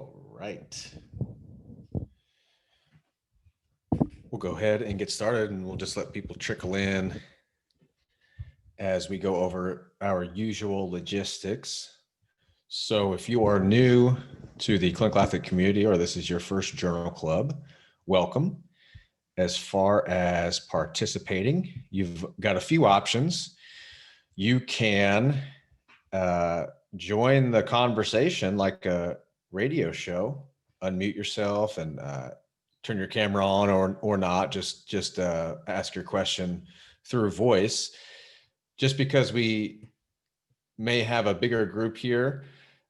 All right. We'll go ahead and get started, and we'll just let people trickle in as we go over our usual logistics. So if you are new to the Clinical Athlete Community, or this is your first journal club, welcome. As far as participating, you've got a few options. You can join the conversation like a radio show, unmute yourself and turn your camera on or not, just ask your question through voice. Just because we may have a bigger group here,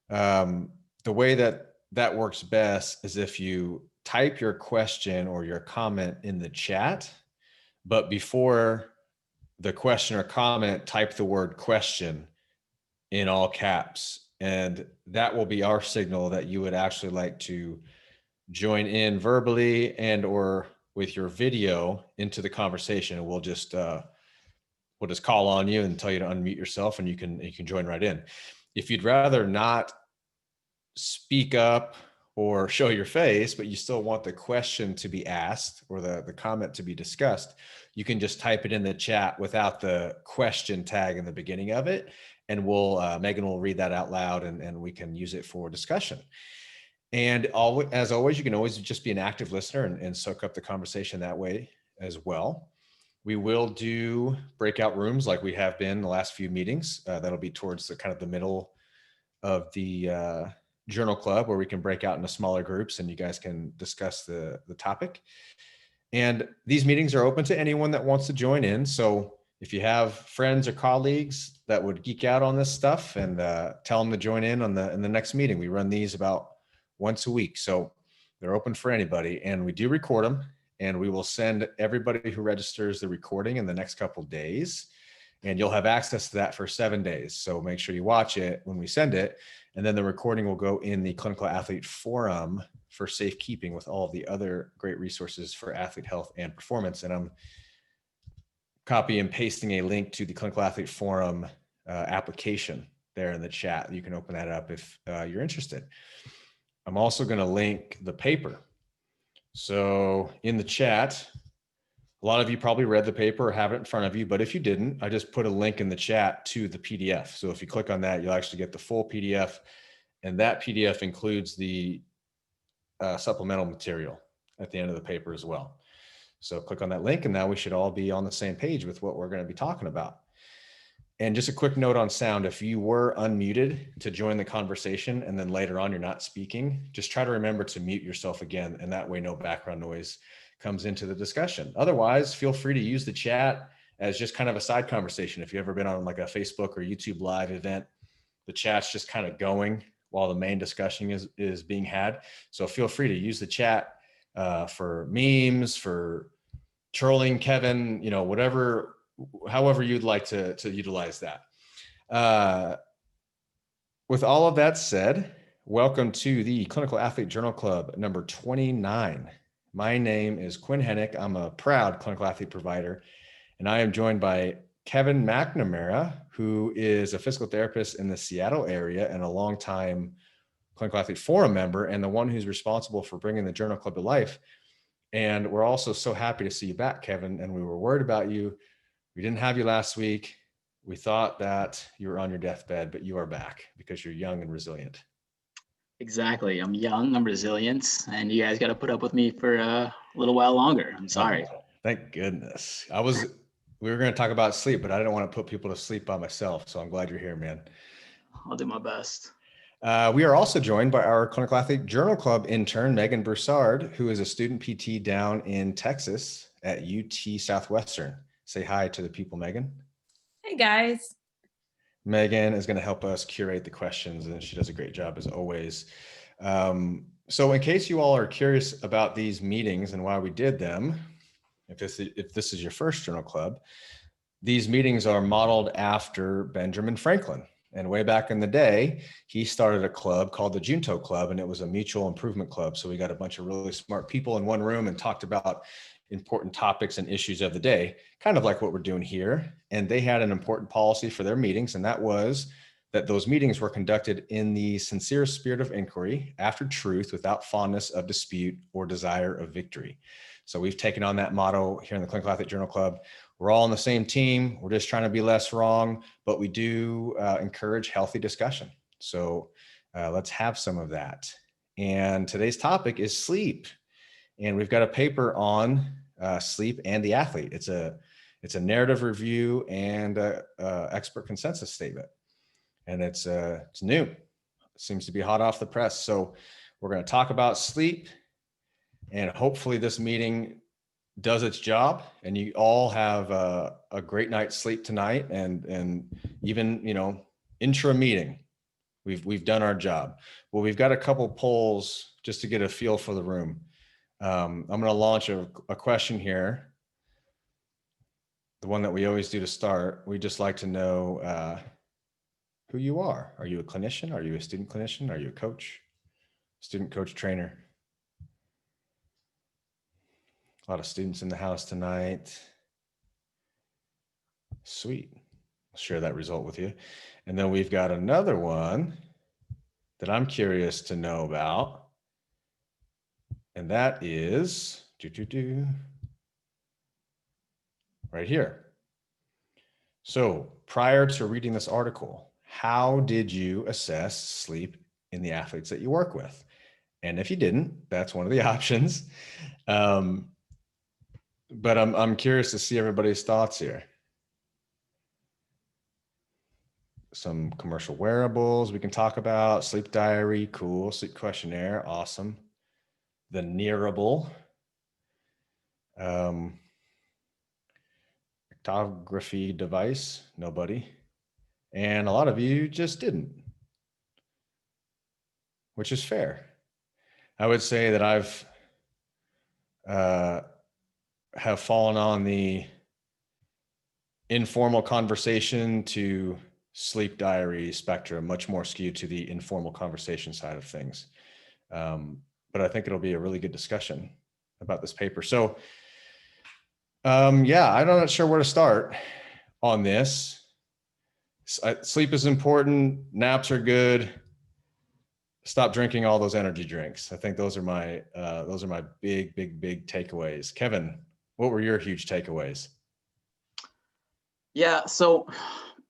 the way that works best is if you type your question or your comment in the chat, but before the question or comment, type the word question in all caps. And that will be our signal that you would actually like to join in verbally and or with your video into the conversation. And we'll just call on you and tell you to unmute yourself, and you can join right in. If you'd rather not speak up or show your face, but you still want the question to be asked or the comment to be discussed, you can just type it in the chat without the question tag in the beginning of it. And Megan will read that out loud, and we can use it for discussion. And as always, you can always just be an active listener and soak up the conversation that way as well. We will do breakout rooms like we have been the last few meetings. That'll be towards the middle of the journal club, where we can break out into smaller groups and you guys can discuss the topic. And these meetings are open to anyone that wants to join in. So if you have friends or colleagues that would geek out on this stuff, and tell them to join in on in the next meeting. We run these about once a week, so they're open for anybody, and we do record them, and we will send everybody who registers the recording in the next couple of days, and you'll have access to that for 7 days. So make sure you watch it when we send it, and then the recording will go in the Clinical Athlete Forum for safekeeping with all of the other great resources for athlete health and performance. And I'm copy and pasting a link to the Clinical Athlete Forum application there in the chat. You can open that up if you're interested. I'm also going to link the paper. So in the chat, a lot of you probably read the paper or have it in front of you, but if you didn't, I just put a link in the chat to the PDF. So if you click on that, you'll actually get the full PDF, and that PDF includes the supplemental material at the end of the paper as well. So click on that link, and now we should all be on the same page with what we're going to be talking about. And just a quick note on sound: if you were unmuted to join the conversation and then later on you're not speaking, just try to remember to mute yourself again, and that way no background noise comes into the discussion. Otherwise, feel free to use the chat as just kind of a side conversation. If you've ever been on like a Facebook or YouTube live event, the chat's just kind of going while the main discussion is being had. So feel free to use the chat for memes, for trolling Kevin, whatever, however you'd like to utilize that. With all of that said, welcome to the Clinical Athlete Journal Club number 29. My name is Quinn Hennick. I'm a proud clinical athlete provider, and I am joined by Kevin McNamara, who is a physical therapist in the Seattle area and a longtime Clinical Athlete Forum member, and the one who's responsible for bringing the Journal Club to life. And we're also so happy to see you back, Kevin. And we were worried about you. We didn't have you last week. We thought that you were on your deathbed, but you are back because you're young and resilient. Exactly. I'm young, I'm resilient, and you guys got to put up with me for a little while longer. I'm sorry. Oh, thank goodness. We were going to talk about sleep, but I didn't want to put people to sleep by myself. So I'm glad you're here, man. I'll do my best. We are also joined by our Clinical Athlete Journal Club intern, Megan Broussard, who is a student PT down in Texas at UT Southwestern. Say hi to the people, Megan. Hey, guys. Megan is going to help us curate the questions, and she does a great job as always. So in case you all are curious about these meetings and why we did them, if this is your first journal club, these meetings are modeled after Benjamin Franklin. And way back in the day, he started a club called the Junto Club, and it was a mutual improvement club. So we got a bunch of really smart people in one room and talked about important topics and issues of the day, kind of like what we're doing here. And they had an important policy for their meetings, and that was that those meetings were conducted in the sincere spirit of inquiry after truth without fondness of dispute or desire of victory. So we've taken on that motto here in the Clinical Athlete Journal Club. We're all on the same team. We're just trying to be less wrong, but we do encourage healthy discussion. So let's have some of that. And today's topic is sleep. And we've got a paper on sleep and the athlete. It's a narrative review and expert consensus statement. And it's new. It seems to be hot off the press. So we're going to talk about sleep, and hopefully this meeting does its job and you all have a great night's sleep tonight. And even, intra meeting, we've done our job. Well, we've got a couple polls just to get a feel for the room. I'm going to launch a question here. The one that we always do to start. We just like to know who you are. Are you a clinician? Are you a student clinician? Are you a coach? Student, coach, trainer? A lot of students in the house tonight. Sweet. I'll share that result with you. And then we've got another one that I'm curious to know about. And that is right here. So prior to reading this article, how did you assess sleep in the athletes that you work with? And if you didn't, that's one of the options. But I'm curious to see everybody's thoughts here. Some commercial wearables we can talk about. Sleep diary, cool. Sleep questionnaire, awesome. The Nearable. Photography device, nobody. And a lot of you just didn't, which is fair. I would say that I've have fallen on the informal conversation to sleep diary spectrum, much more skewed to the informal conversation side of things. But I think it'll be a really good discussion about this paper. So yeah, I'm not sure where to start on this. Sleep is important. Naps are good. Stop drinking all those energy drinks. I think those are my big takeaways. Kevin, what were your huge takeaways? Yeah, so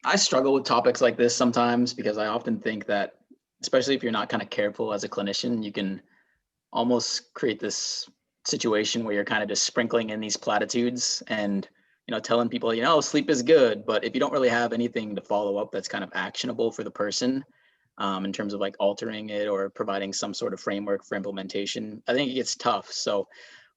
I struggle with topics like this sometimes because I often think that, especially if you're not kind of careful as a clinician, you can almost create this situation where you're kind of just sprinkling in these platitudes and telling people sleep is good, but if you don't really have anything to follow up that's kind of actionable for the person in terms of like altering it or providing some sort of framework for implementation, I think it gets tough. So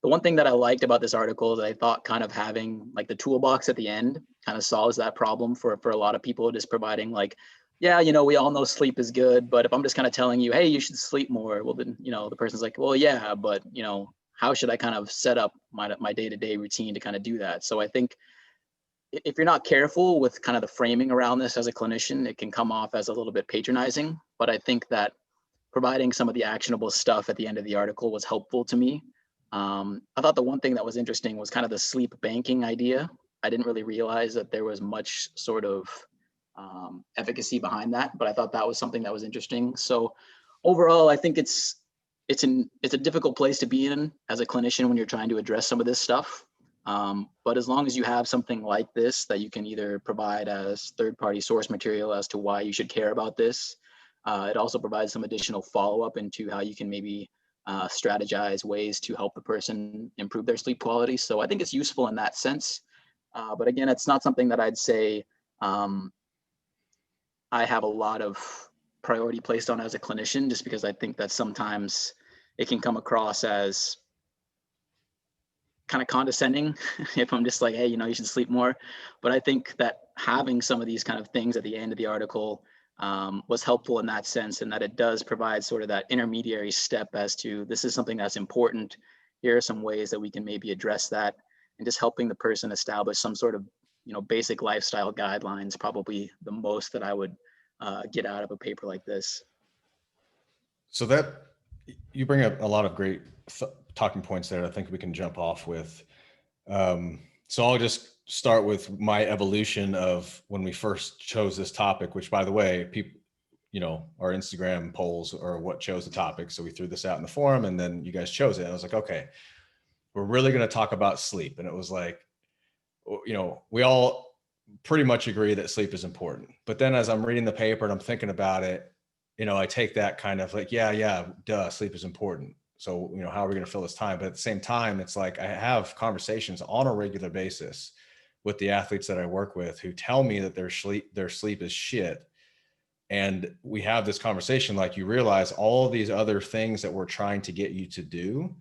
the one thing that I liked about this article is I thought kind of having like the toolbox at the end kind of solves that problem for a lot of people, just providing like, yeah, we all know sleep is good, but if I'm just kind of telling you, hey, you should sleep more, well then, the person's like, well, yeah, but how should I kind of set up my day-to-day routine to kind of do that? So I think if you're not careful with kind of the framing around this as a clinician, it can come off as a little bit patronizing. But I think that providing some of the actionable stuff at the end of the article was helpful to me. I thought the one thing that was interesting was kind of the sleep banking idea. I didn't really realize that there was much sort of efficacy behind that, but I thought that was something that was interesting. So overall, I think it's a difficult place to be in as a clinician when you're trying to address some of this stuff. But as long as you have something like this that you can either provide as third-party source material as to why you should care about this, it also provides some additional follow-up into how you can maybe strategize ways to help the person improve their sleep quality. So I think it's useful in that sense. But again, it's not something that I'd say I have a lot of priority placed on as a clinician, just because I think that sometimes it can come across as kind of condescending if I'm just like, hey, you should sleep more. But I think that having some of these kind of things at the end of the article was helpful in that sense, and that it does provide sort of that intermediary step as to this is something that's important. Here are some ways that we can maybe address that, and just helping the person establish some sort of basic lifestyle guidelines, probably the most that I would get out of a paper like this. So that you bring up a lot of great talking points there. I think we can jump off with. So I'll just start with my evolution of when we first chose this topic, which, by the way, people, our Instagram polls are what chose the topic. So we threw this out in the forum, and then you guys chose it. And I was like, okay, we're really going to talk about sleep. And it was like, we all pretty much agree that sleep is important. But then as I'm reading the paper and I'm thinking about it, I take that kind of like, yeah, duh, sleep is important. So, how are we going to fill this time? But at the same time, it's like I have conversations on a regular basis with the athletes that I work with who tell me that their sleep is shit. And we have this conversation, like, you realize all of these other things that we're trying to get you to do.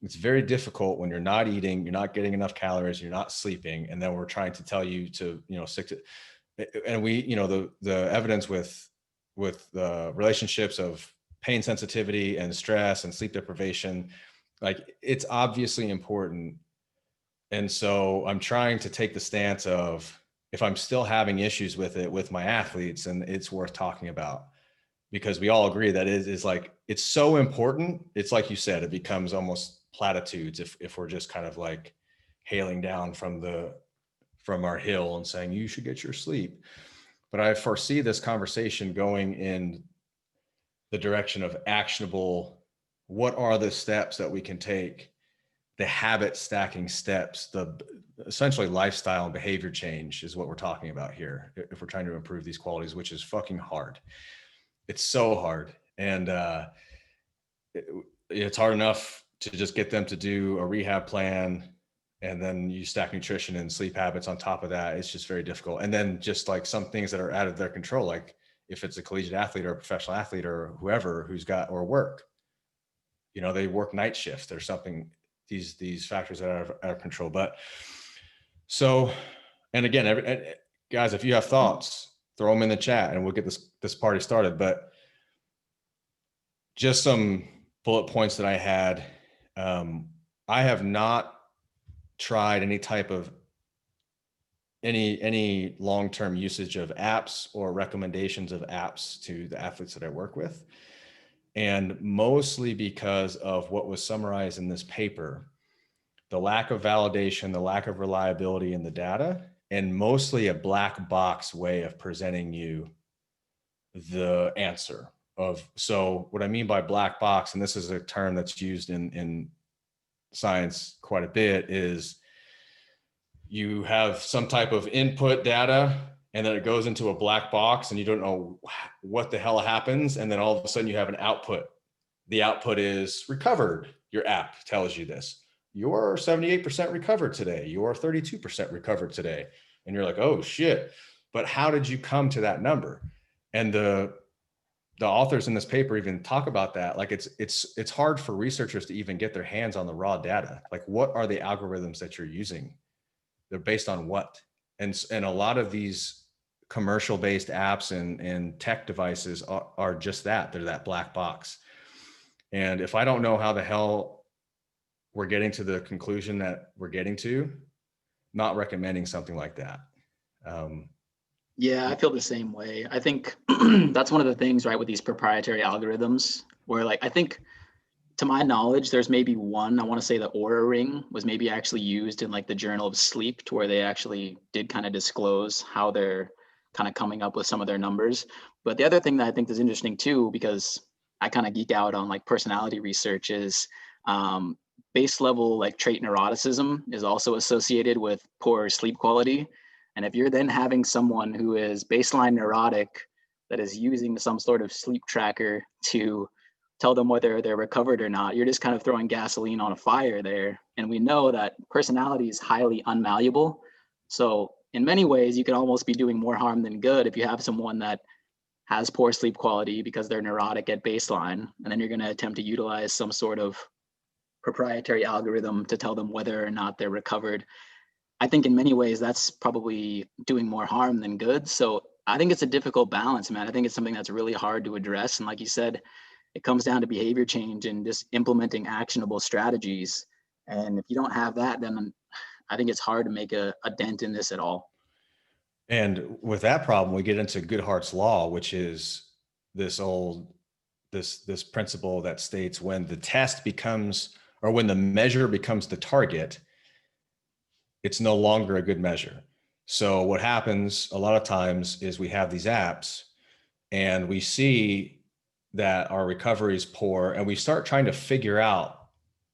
It's very difficult when you're not eating, you're not getting enough calories, you're not sleeping. And then we're trying to tell you to, stick to, and we, the evidence with the relationships of pain sensitivity and stress and sleep deprivation, like, it's obviously important. And so I'm trying to take the stance of, if I'm still having issues with it with my athletes, and it's worth talking about, because we all agree that it is like, it's so important. It's like you said, it becomes almost platitudes if we're just kind of like hailing down from our hill and saying you should get your sleep. But I foresee this conversation going in the direction of actionable, what are the steps that we can take, the habit stacking steps, the essentially lifestyle and behavior change is what we're talking about here. If we're trying to improve these qualities, which is fucking hard. It's so hard. And it's hard enough to just get them to do a rehab plan, and then you stack nutrition and sleep habits on top of that. It's just very difficult. And then just like some things that are out of their control, like if it's a collegiate athlete or a professional athlete or whoever who's got, or work, they work night shifts. There's something, these factors that are out of control. But so, and again, guys, if you have thoughts, throw them in the chat and we'll get this party started. But just some bullet points that I had. I have not tried any type of any long-term usage of apps or recommendations of apps to the athletes that I work with. And mostly because of what was summarized in this paper, the lack of validation, the lack of reliability in the data, and mostly a black box way of presenting you the answer of. So what I mean by black box, and this is a term that's used in science quite a bit, is you have some type of input data and then it goes into a black box and you don't know what the hell happens. And then all of a sudden you have an output. The output is recovered. Your app tells you this. You're 78% recovered today. You're 32% recovered today. And you're like, oh shit. But how did you come to that number? And the authors in this paper even talk about that. Like it's hard for researchers to even get their hands on the raw data. Like, what are the algorithms that you're using? They're based on what? And a lot of these commercial based apps and tech devices are just that. They're that black box. And if I don't know how the hell we're getting to the conclusion that we're getting to, not recommending something like that. Yeah, I feel the same way. I think that's one of the things, right, with these proprietary algorithms, where, like, I think, to my knowledge, there's maybe one, I want to say the Aura Ring was maybe actually used in like the Journal of Sleep, to where they actually did kind of disclose how they're kind of coming up with some of their numbers. But the other thing that I think is interesting too, because I kind of geek out on like personality research, is base level like trait neuroticism is also associated with poor sleep quality. And if you're then having someone who is baseline neurotic that is using some sort of sleep tracker to tell them whether they're recovered or not, you're just kind of throwing gasoline on a fire there. And we know that personality is highly unmalleable. So in many ways, you can almost be doing more harm than good if you have someone that has poor sleep quality because they're neurotic at baseline, and then you're going to attempt to utilize some sort of proprietary algorithm to tell them whether or not they're recovered. I think in many ways that's probably doing more harm than good. So I think it's a difficult balance, man. I think it's something that's really hard to address. And like you said, it comes down to behavior change and just implementing actionable strategies. And if you don't have that, then I think it's hard to make a dent in this at all. And with that problem, we get into Goodhart's law, which is this principle that states when the test becomes, or when the measure becomes the target, it's no longer a good measure. So what happens a lot of times is we have these apps and we see that our recovery is poor, and we start trying to figure out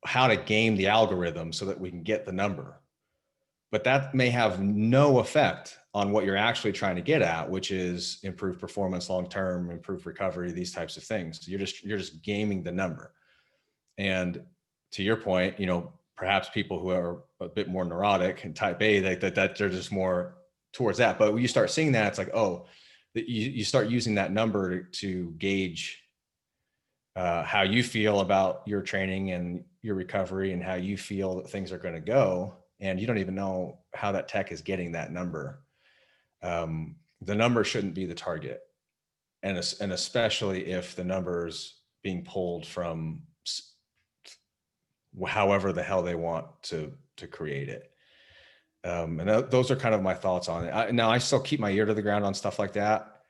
how to game the algorithm so that we can get the number. But that may have no effect on what you're actually trying to get at, which is improved performance long-term, improved recovery, these types of things. You're just gaming the number. And to your point, perhaps people who are a bit more neurotic and type A, that they're just more towards that. But when you start seeing that, it's like, oh, you start using that number to gauge how you feel about your training and your recovery and how you feel that things are going to go. And you don't even know how that tech is getting that number. The number shouldn't be the target. And especially if the number's being pulled from however the hell they want to create it. And those are kind of my thoughts on it. Now I still keep my ear to the ground on stuff like that.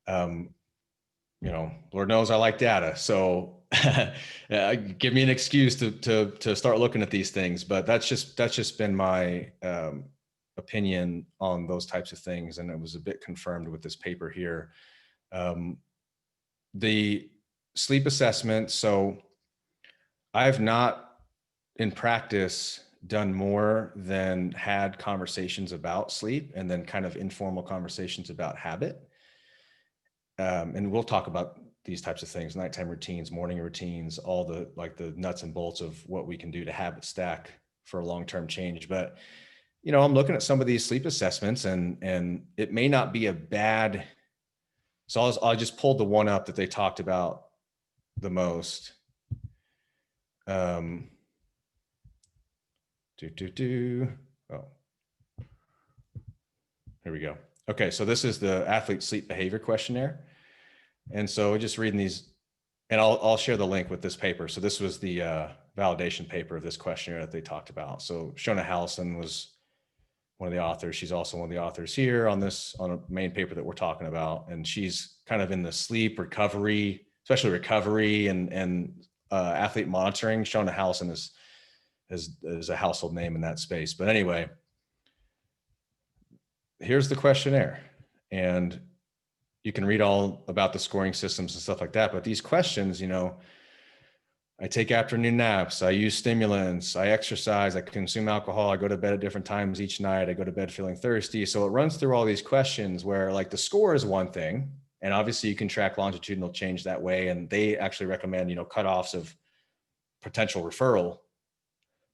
Lord knows I like data. So give me an excuse to start looking at these things, but that's just been my opinion on those types of things. And it was a bit confirmed with this paper here. The sleep assessment. So I've not in practice done more than had conversations about sleep and then kind of informal conversations about habit. And we'll talk about these types of things, nighttime routines, morning routines, all the nuts and bolts of what we can do to habit stack for long-term change. But, I'm looking at some of these sleep assessments and it may not be a bad, so I just pulled the one up that they talked about the most. Oh, here we go. Okay, so this is the athlete sleep behavior questionnaire. And so just reading these, and I'll share the link with this paper. So this was the validation paper of this questionnaire that they talked about. So Shona Hallison was one of the authors. She's also one of the authors here on a main paper that we're talking about. And she's kind of in the sleep recovery, especially recovery and athlete monitoring. Shona Hallison is a household name in that space. But anyway, here's the questionnaire. And you can read all about the scoring systems and stuff like that. But these questions, I take afternoon naps, I use stimulants, I exercise, I consume alcohol, I go to bed at different times each night, I go to bed feeling thirsty. So it runs through all these questions where the score is one thing. And obviously you can track longitudinal change that way. And they actually recommend, cutoffs of potential referral.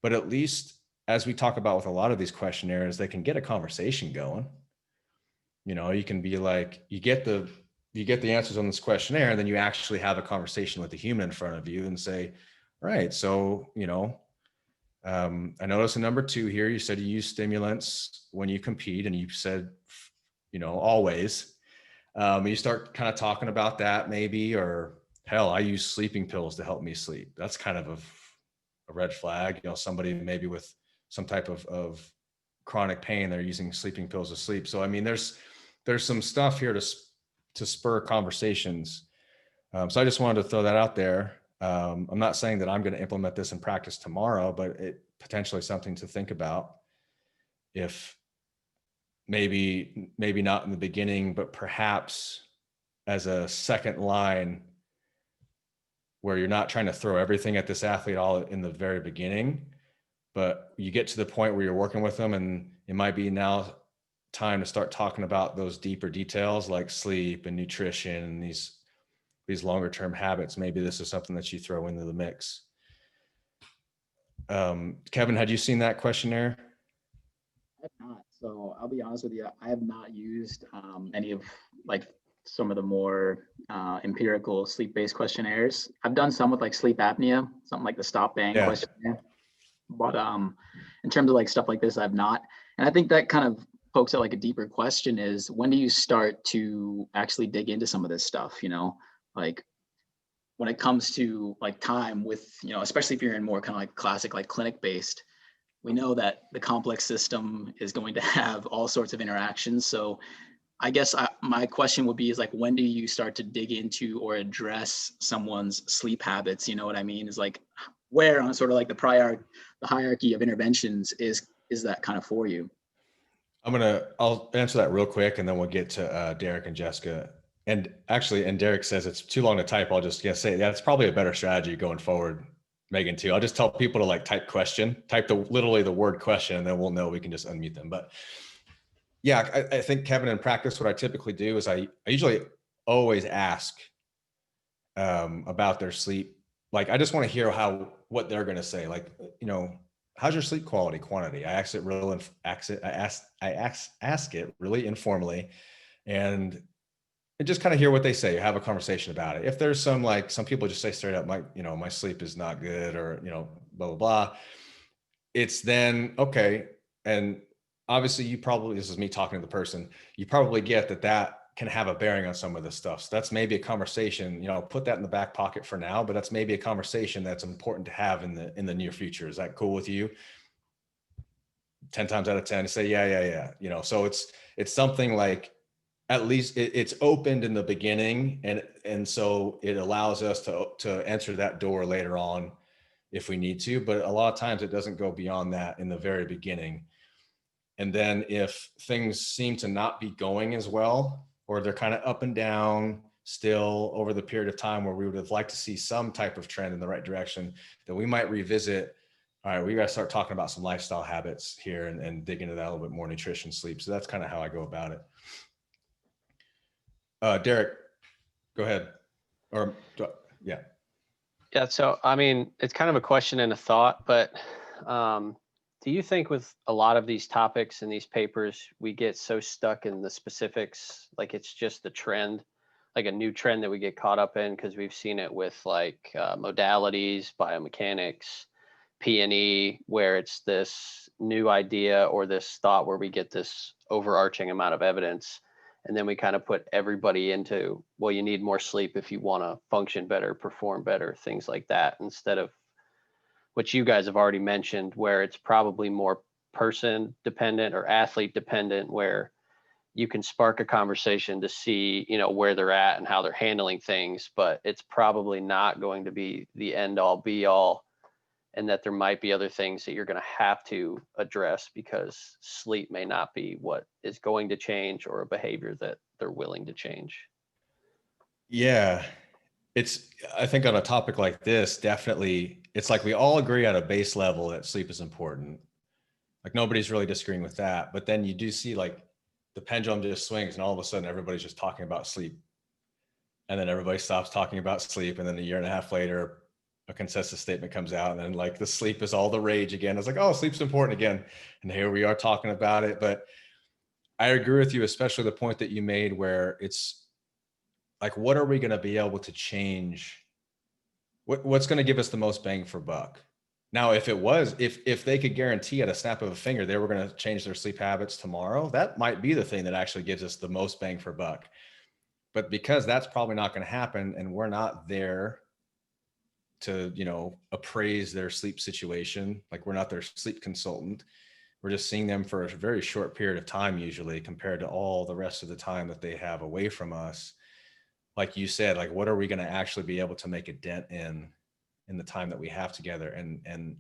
But at least as we talk about with a lot of these questionnaires, they can get a conversation going. You can be like, you get the answers on this questionnaire, and then you actually have a conversation with the human in front of you and say, right, so, I noticed in number 2 here, you said you use stimulants when you compete, and you said, always. You start kind of talking about that maybe, or hell, I use sleeping pills to help me sleep. That's kind of a red flag. Somebody maybe with some type of chronic pain, they're using sleeping pills to sleep. So, I mean, there's some stuff here to spur conversations. So I just wanted to throw that out there. I'm not saying that I'm going to implement this in practice tomorrow, but it potentially something to think about. If maybe not in the beginning, but perhaps as a second line where you're not trying to throw everything at this athlete all in the very beginning, but you get to the point where you're working with them and it might be now time to start talking about those deeper details like sleep and nutrition and these longer term habits. Maybe this is something that you throw into the mix. Kevin, had you seen that questionnaire? I have not. So I'll be honest with you, I have not used any of some of the more empirical sleep-based questionnaires. I've done some with sleep apnea, something like the stop bang questionnaire. But in terms of stuff like this, I've not. And I think that kind of pokes at a deeper question is, when do you start to actually dig into some of this stuff? When it comes to time with, especially if you're in more kind of classic, clinic based, we know that the complex system is going to have all sorts of interactions. So I guess my question would be is when do you start to dig into or address someone's sleep habits? You know what I mean? Is where on sort of the hierarchy of interventions is is that kind of for you? I'll answer that real quick, and then we'll get to Derek and Jessica. And actually, and Derek says it's too long to type. I'll just say that's probably a better strategy going forward, Megan, too. I'll just tell people to like type literally the word question, and then we'll know we can just unmute them. But yeah, I think, Kevin, in practice, what I typically do is I usually always ask about their sleep. Like, I just want to hear what they're going to say. Like, how's your sleep quantity? I ask it really informally, and just kind of hear what they say, have a conversation about it. If there's some people just say straight up, my sleep is not good, or, blah, blah, blah. It's then, okay. And obviously this is me talking to the person, you probably get that can have a bearing on some of this stuff. So that's maybe a conversation, put that in the back pocket for now, but that's maybe a conversation that's important to have in the near future. Is that cool with you? 10 times out of 10 say, yeah. So it's something like, at least it's opened in the beginning, and so it allows us to enter that door later on if we need to. But a lot of times it doesn't go beyond that in the very beginning. And then if things seem to not be going as well, or they're kind of up and down still over the period of time where we would have liked to see some type of trend in the right direction, then we might revisit, all right, we got to start talking about some lifestyle habits here and dig into that a little bit more, nutrition, sleep. So that's kind of how I go about it. Derek, go ahead. Yeah. Yeah. So, I mean, it's kind of a question and a thought, but do you think with a lot of these topics and these papers, we get so stuck in the specifics, like it's just a trend, like a new trend that we get caught up in because we've seen it with like modalities, biomechanics, P&E, where it's this new idea or this thought where we get this overarching amount of evidence. And then we kind of put everybody into, well, you need more sleep if you want to function better, perform better, things like that, instead of what you guys have already mentioned, where it's probably more person dependent or athlete dependent, where you can spark a conversation to see, where they're at and how they're handling things, but it's probably not going to be the end all be all, and that there might be other things that you're going to have to address because sleep may not be what is going to change or a behavior that they're willing to change. Yeah. I think on a topic like this, definitely, it's like we all agree at a base level that sleep is important. Like nobody's really disagreeing with that. But then you do see like the pendulum just swings and all of a sudden everybody's just talking about sleep. And then everybody stops talking about sleep. And then a year and a half later, a consensus statement comes out, and then like the sleep is all the rage again. It's like, oh, sleep's important again. And here we are talking about it. But I agree with you, especially the point that you made where it's like, what are we going to be able to change? What's going to give us the most bang for buck? Now, if they could guarantee at a snap of a finger, they were going to change their sleep habits tomorrow, that might be the thing that actually gives us the most bang for buck. But because that's probably not going to happen, and we're not there to, appraise their sleep situation, like we're not their sleep consultant, we're just seeing them for a very short period of time, usually compared to all the rest of the time that they have away from us. Like you said, like, what are we going to actually be able to make a dent in the time that we have together? And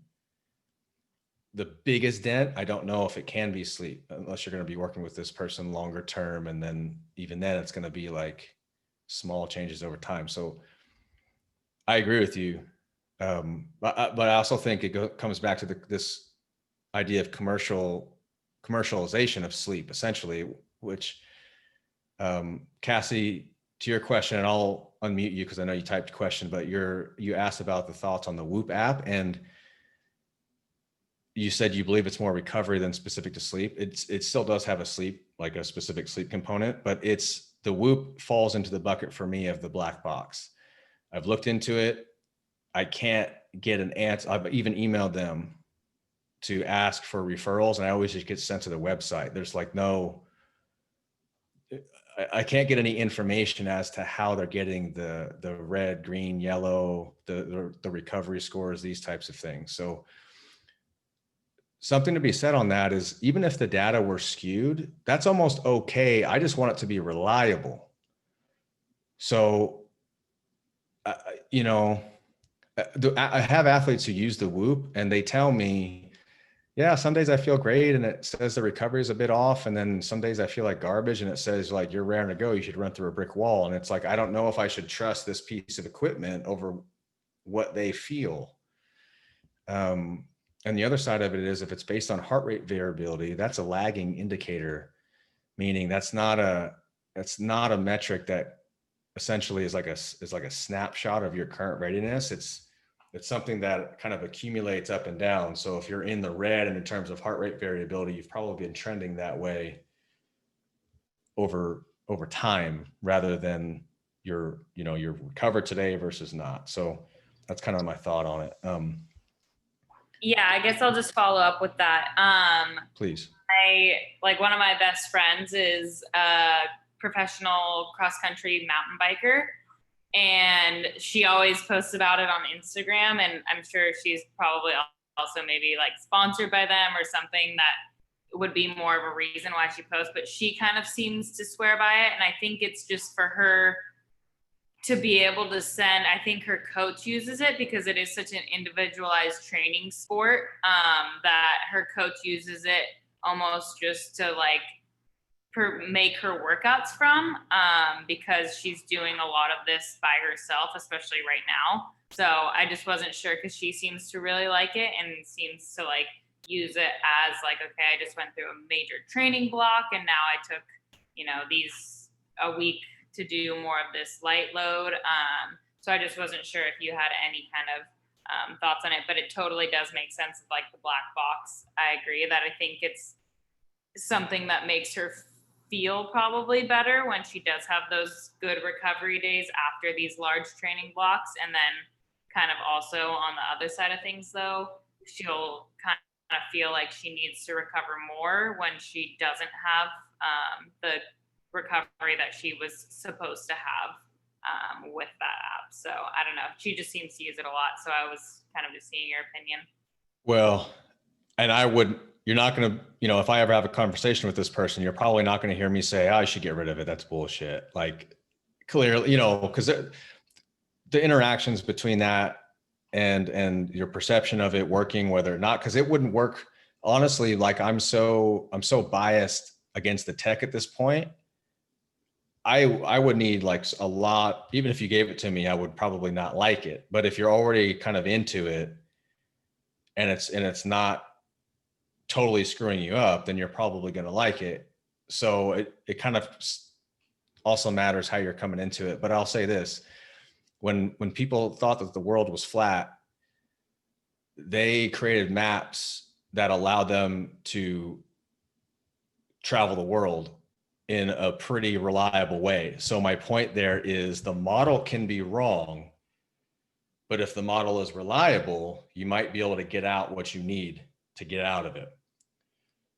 the biggest dent, I don't know if it can be sleep, unless you're going to be working with this person longer term. And then even then it's going to be like small changes over time. So I agree with you. But I also think it comes back to this idea of commercialization of sleep, essentially, which Cassie, to your question, and I'll unmute you because I know you typed a question, but you asked about the thoughts on the Whoop app, and you said you believe it's more recovery than specific to sleep. It still does have a specific sleep component, but the Whoop falls into the bucket for me of the black box. I've looked into it. I can't get an answer. I've even emailed them to ask for referrals, and I always just get sent to the website. There's like I can't get any information as to how they're getting the red, green, yellow, the recovery scores, these types of things. So something to be said on that is, even if the data were skewed, that's almost okay. I just want it to be reliable. So, I have athletes who use the Whoop, and they tell me, yeah, some days I feel great and it says the recovery is a bit off. And then some days I feel like garbage and it says like, you're raring to go, you should run through a brick wall. And it's like, I don't know if I should trust this piece of equipment over what they feel. And the other side of it is if it's based on heart rate variability, that's a lagging indicator, meaning that's not a metric that essentially is like a snapshot of your current readiness. It's something that kind of accumulates up and down. So if you're in the red and in terms of heart rate variability, you've probably been trending that way over time rather than you're recovered today versus not. So that's kind of my thought on it. Yeah, I guess I'll just follow up with that. Please. One of my best friends is a professional cross-country mountain biker, and she always posts about it on Instagram, and I'm sure she's probably also maybe like sponsored by them or something that would be more of a reason why she posts, but she kind of seems to swear by it. And I think it's just for her to be able to send, I think her coach uses it because it is such an individualized training sport, that her coach uses it almost just to like make her workouts from, because she's doing a lot of this by herself, especially right now. So I just wasn't sure because she seems to really like it and seems to like use it as like, okay, I just went through a major training block and now I took, a week to do more of this light load. So I just wasn't sure if you had any kind of thoughts on it, but it totally does make sense of like the black box. I agree that I think it's something that makes her feel probably better when she does have those good recovery days after these large training blocks. And then kind of also on the other side of things though, she'll kind of feel like she needs to recover more when she doesn't have the recovery that she was supposed to have with that app. So I don't know. She just seems to use it a lot. So I was kind of just seeing your opinion. Well, and you're not going to, if I ever have a conversation with this person, you're probably not going to hear me say, I should get rid of it. That's bullshit. Like clearly, because the interactions between that and your perception of it working, whether or not, because it wouldn't work. Honestly, like I'm so biased against the tech at this point. I would need like a lot, even if you gave it to me, I would probably not like it. But if you're already kind of into it and it's not totally screwing you up, then you're probably going to like it. So it kind of also matters how you're coming into it. But I'll say this, when people thought that the world was flat, they created maps that allowed them to travel the world in a pretty reliable way. So my point there is the model can be wrong, but if the model is reliable, you might be able to get out what you need to get out of it.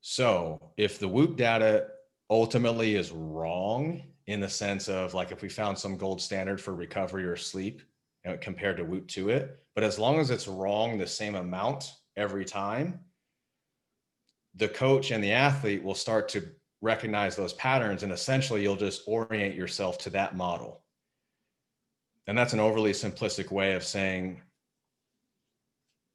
So if the Whoop data ultimately is wrong in the sense of like, if we found some gold standard for recovery or sleep compared to Whoop to it, but as long as it's wrong the same amount every time, the coach and the athlete will start to recognize those patterns, and essentially you'll just orient yourself to that model. And that's an overly simplistic way of saying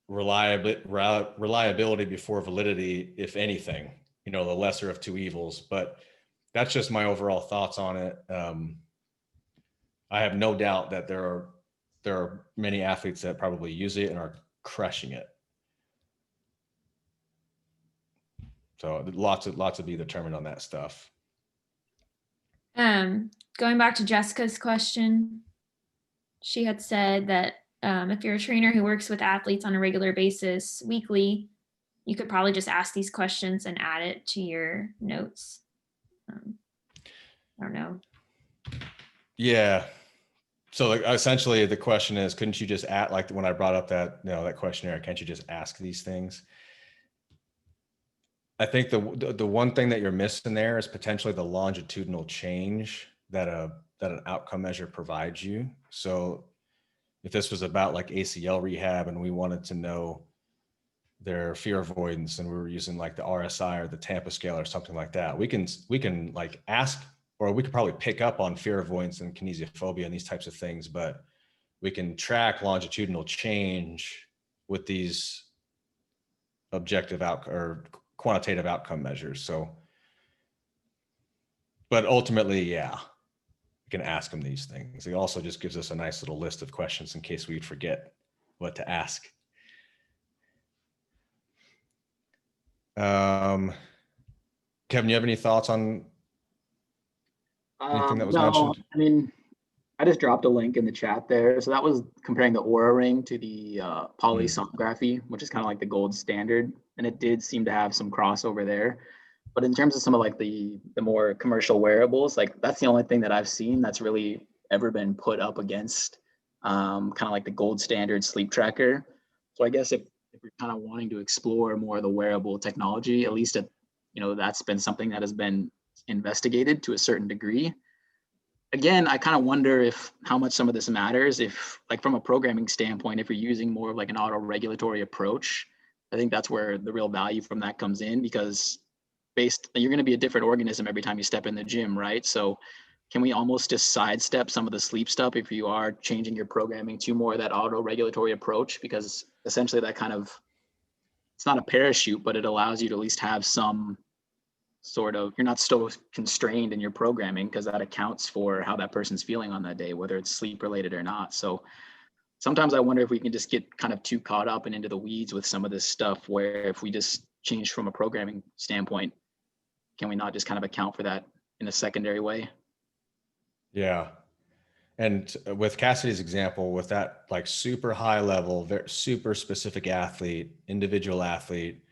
reliability before validity, if anything, the lesser of two evils. But that's just my overall thoughts on it. I have no doubt that there are many athletes that probably use it and are crushing it. So lots to be determined on that stuff. Going back to Jessica's question, she had said that if you're a trainer who works with athletes on a regular basis weekly, you could probably just ask these questions and add it to your notes. I don't know. Yeah. So essentially the question is, couldn't you just add, like when I brought up that, that questionnaire, can't you just ask these things? I think the one thing that you're missing there is potentially the longitudinal change that an outcome measure provides you. So if this was about like ACL rehab and we wanted to know their fear avoidance and we were using like the RSI or the Tampa scale or something like that, we can like ask, or we could probably pick up on fear avoidance and kinesiophobia and these types of things, but we can track longitudinal change with these objective outcome or quantitative outcome measures. So, but ultimately, yeah, we can ask them these things. It also just gives us a nice little list of questions in case we forget what to ask. Kevin, you have any thoughts on anything that was No, mentioned? I mean, I just dropped a link in the chat there. So that was comparing the Aura Ring to the polysomnography, which is kind of like the gold standard. And it did seem to have some crossover there. But in terms of some of like the more commercial wearables, like that's the only thing that I've seen that's really ever been put up against kind of like the gold standard sleep tracker. So I guess if you're kind of wanting to explore more of the wearable technology, at least that's been something that has been investigated to a certain degree. Again, I kind of wonder if how much some of this matters, if like from a programming standpoint, if you're using more of like an auto-regulatory approach. I think that's where the real value from that comes in, because you're going to be a different organism every time you step in the gym, right? So can we almost just sidestep some of the sleep stuff if you are changing your programming to more of that auto-regulatory approach? Because essentially that kind of, it's not a parachute, but it allows you to at least have some sort of, you're not so constrained in your programming, because that accounts for how that person's feeling on that day, whether it's sleep related or not. So sometimes I wonder if we can just get kind of too caught up and into the weeds with some of this stuff, where if we just change from a programming standpoint, can we not just kind of account for that in a secondary way? Yeah. And with Cassidy's example, with that like super high level, very super specific athlete, individual athlete,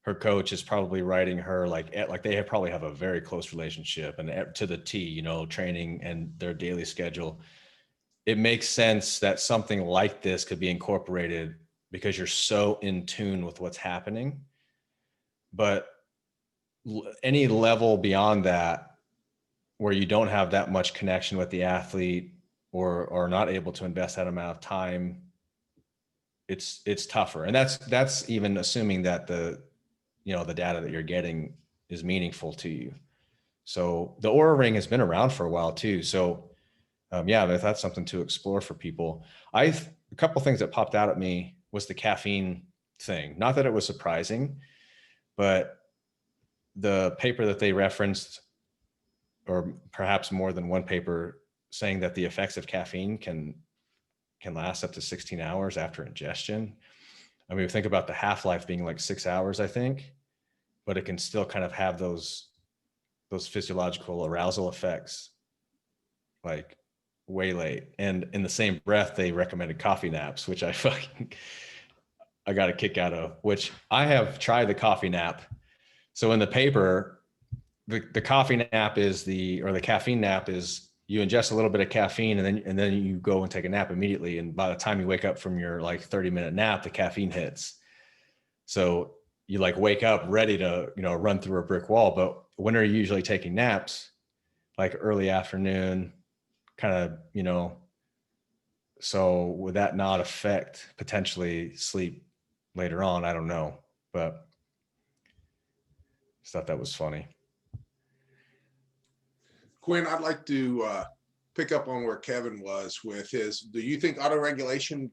her coach is probably writing her like they probably have a very close relationship and to the T, training and their daily schedule. It makes sense that something like this could be incorporated because you're so in tune with what's happening. But any level beyond that, where you don't have that much connection with the athlete or are not able to invest that amount of time, it's tougher. And that's even assuming that the data that you're getting is meaningful to you. So the Oura Ring has been around for a while too. So yeah, if that's something to explore for people. A couple of things that popped out at me was the caffeine thing. Not that it was surprising, but the paper that they referenced, or perhaps more than one paper, saying that the effects of caffeine can last up to 16 hours after ingestion. I mean, think about the half-life being like 6 hours, I think, but it can still kind of have those physiological arousal effects like way late. And in the same breath, they recommended coffee naps, which I got a kick out of, which I have tried the coffee nap. So in the paper, the coffee nap the caffeine nap is you ingest a little bit of caffeine and then you go and take a nap immediately. And by the time you wake up from your like 30-minute nap, the caffeine hits. So you like wake up ready to, run through a brick wall. But when are you usually taking naps? Like early afternoon, kind of, so would that not affect potentially sleep later on? I don't know, but I thought that was funny. Quinn, I'd like to pick up on where Kevin was with his, do you think autoregulation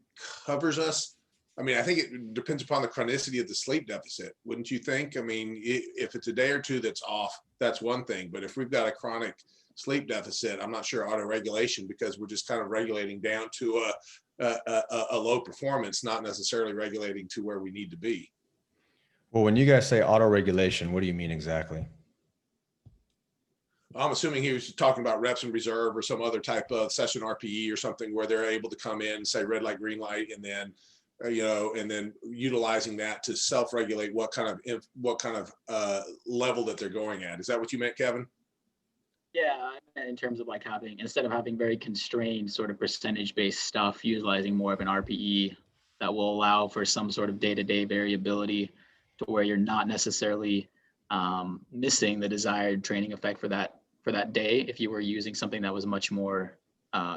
covers us? I mean, I think it depends upon the chronicity of the sleep deficit, wouldn't you think? I mean, if it's a day or two that's off, that's one thing. But if we've got a chronic sleep deficit, I'm not sure autoregulation, because we're just kind of regulating down to a low performance, not necessarily regulating to where we need to be. Well, when you guys say autoregulation, what do you mean exactly? I'm assuming he was talking about reps in reserve or some other type of session RPE or something where they're able to come in and say red light, green light, and then, and then utilizing that to self-regulate what kind of level that they're going at. Is that what you meant, Kevin? Yeah, in terms of like instead of having very constrained sort of percentage-based stuff, utilizing more of an RPE that will allow for some sort of day-to-day variability to where you're not necessarily missing the desired training effect for that day if you were using something that was much more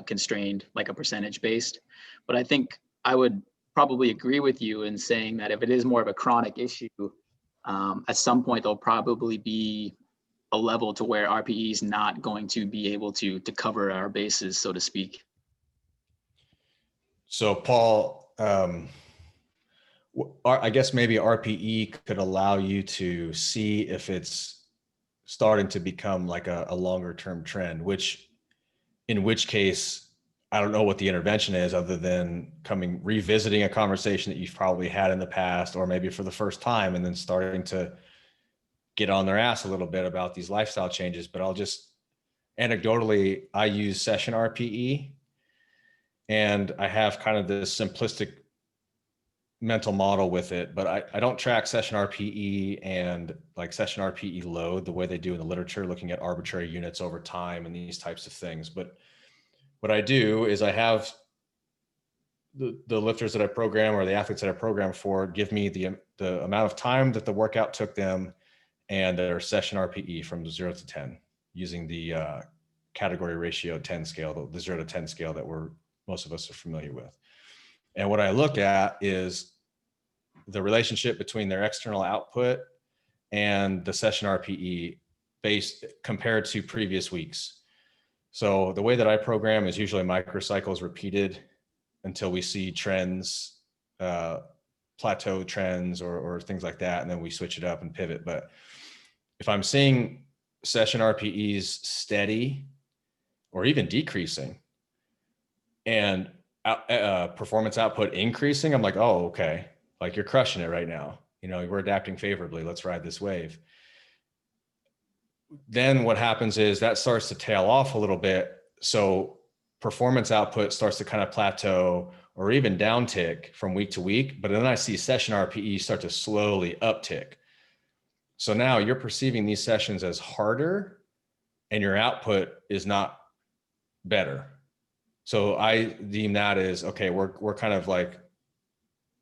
constrained, like a percentage based. But I think I would probably agree with you in saying that if it is more of a chronic issue, at some point there'll probably be a level to where RPE is not going to be able to cover our bases, so to speak. So Paul, I guess maybe RPE could allow you to see if it's starting to become like a longer term trend, in which case, I don't know what the intervention is other than revisiting a conversation that you've probably had in the past, or maybe for the first time, and then starting to get on their ass a little bit about these lifestyle changes. But I'll just anecdotally, I use session RPE, and I have kind of this simplistic mental model with it, but I don't track session RPE and like session RPE load the way they do in the literature, looking at arbitrary units over time and these types of things. But what I do is I have the lifters that I program, or the athletes that I program for, give me the amount of time that the workout took them and their session RPE from 0 to 10 using the category ratio 10 scale, the 0 to 10 scale that most of us are familiar with. And what I look at is the relationship between their external output and the session RPE compared to previous weeks. So the way that I program is usually microcycles repeated until we see trends, plateau trends or things like that. And then we switch it up and pivot. But if I'm seeing session RPEs steady or even decreasing and performance output increasing, I'm like, oh, okay. Like, you're crushing it right now. We're adapting favorably. Let's ride this wave. Then what happens is that starts to tail off a little bit. So performance output starts to kind of plateau or even downtick from week to week. But then I see session RPE start to slowly uptick. So now you're perceiving these sessions as harder and your output is not better. So I deem that as, okay, we're kind of like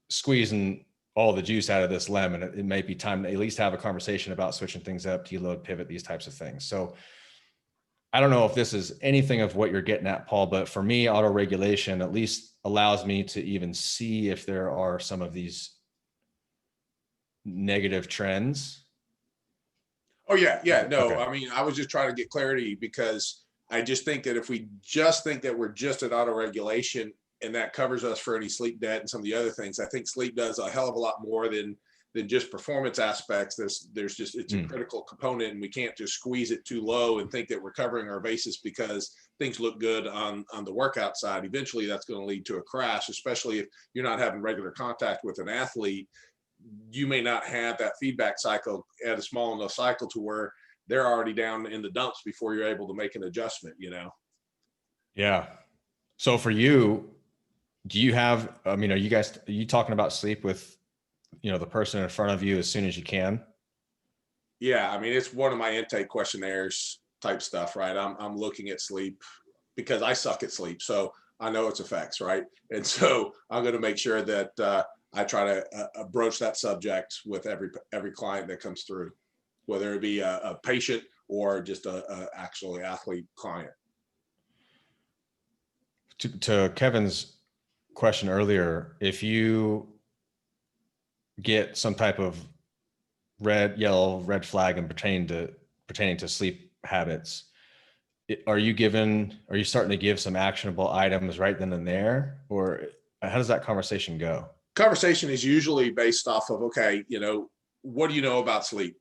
squeezing all the juice out of this lemon. It may be time to at least have a conversation about switching things up, deload, pivot, these types of things. So I don't know if this is anything of what you're getting at, Paul, but for me, auto-regulation at least allows me to even see if there are some of these negative trends. Oh yeah. No, Okay. I mean, I was just trying to get clarity, because I just think that if we just think that we're just at auto-regulation and that covers us for any sleep debt and some of the other things, I think sleep does a hell of a lot more than just performance aspects. There's just, it's a critical component, and we can't just squeeze it too low and think that we're covering our bases because things look good on the workout side. Eventually that's going to lead to a crash, especially if you're not having regular contact with an athlete. You may not have that feedback cycle at a small enough cycle to where they're already down in the dumps before you're able to make an adjustment, Yeah. So for you, do you have, are you talking about sleep with, the person in front of you as soon as you can? Yeah. I mean, it's one of my intake questionnaires type stuff, right? I'm looking at sleep because I suck at sleep. So I know its effects, right? And so I'm going to make sure that I try to broach that subject with every client that comes through, whether it be a patient or just a actually athlete client. To Kevin's question earlier, if you get some type of red flag and pertaining to sleep habits, are you starting to give some actionable items right then and there, or how does that conversation go? Conversation is usually based off of, okay, what do you know about sleep?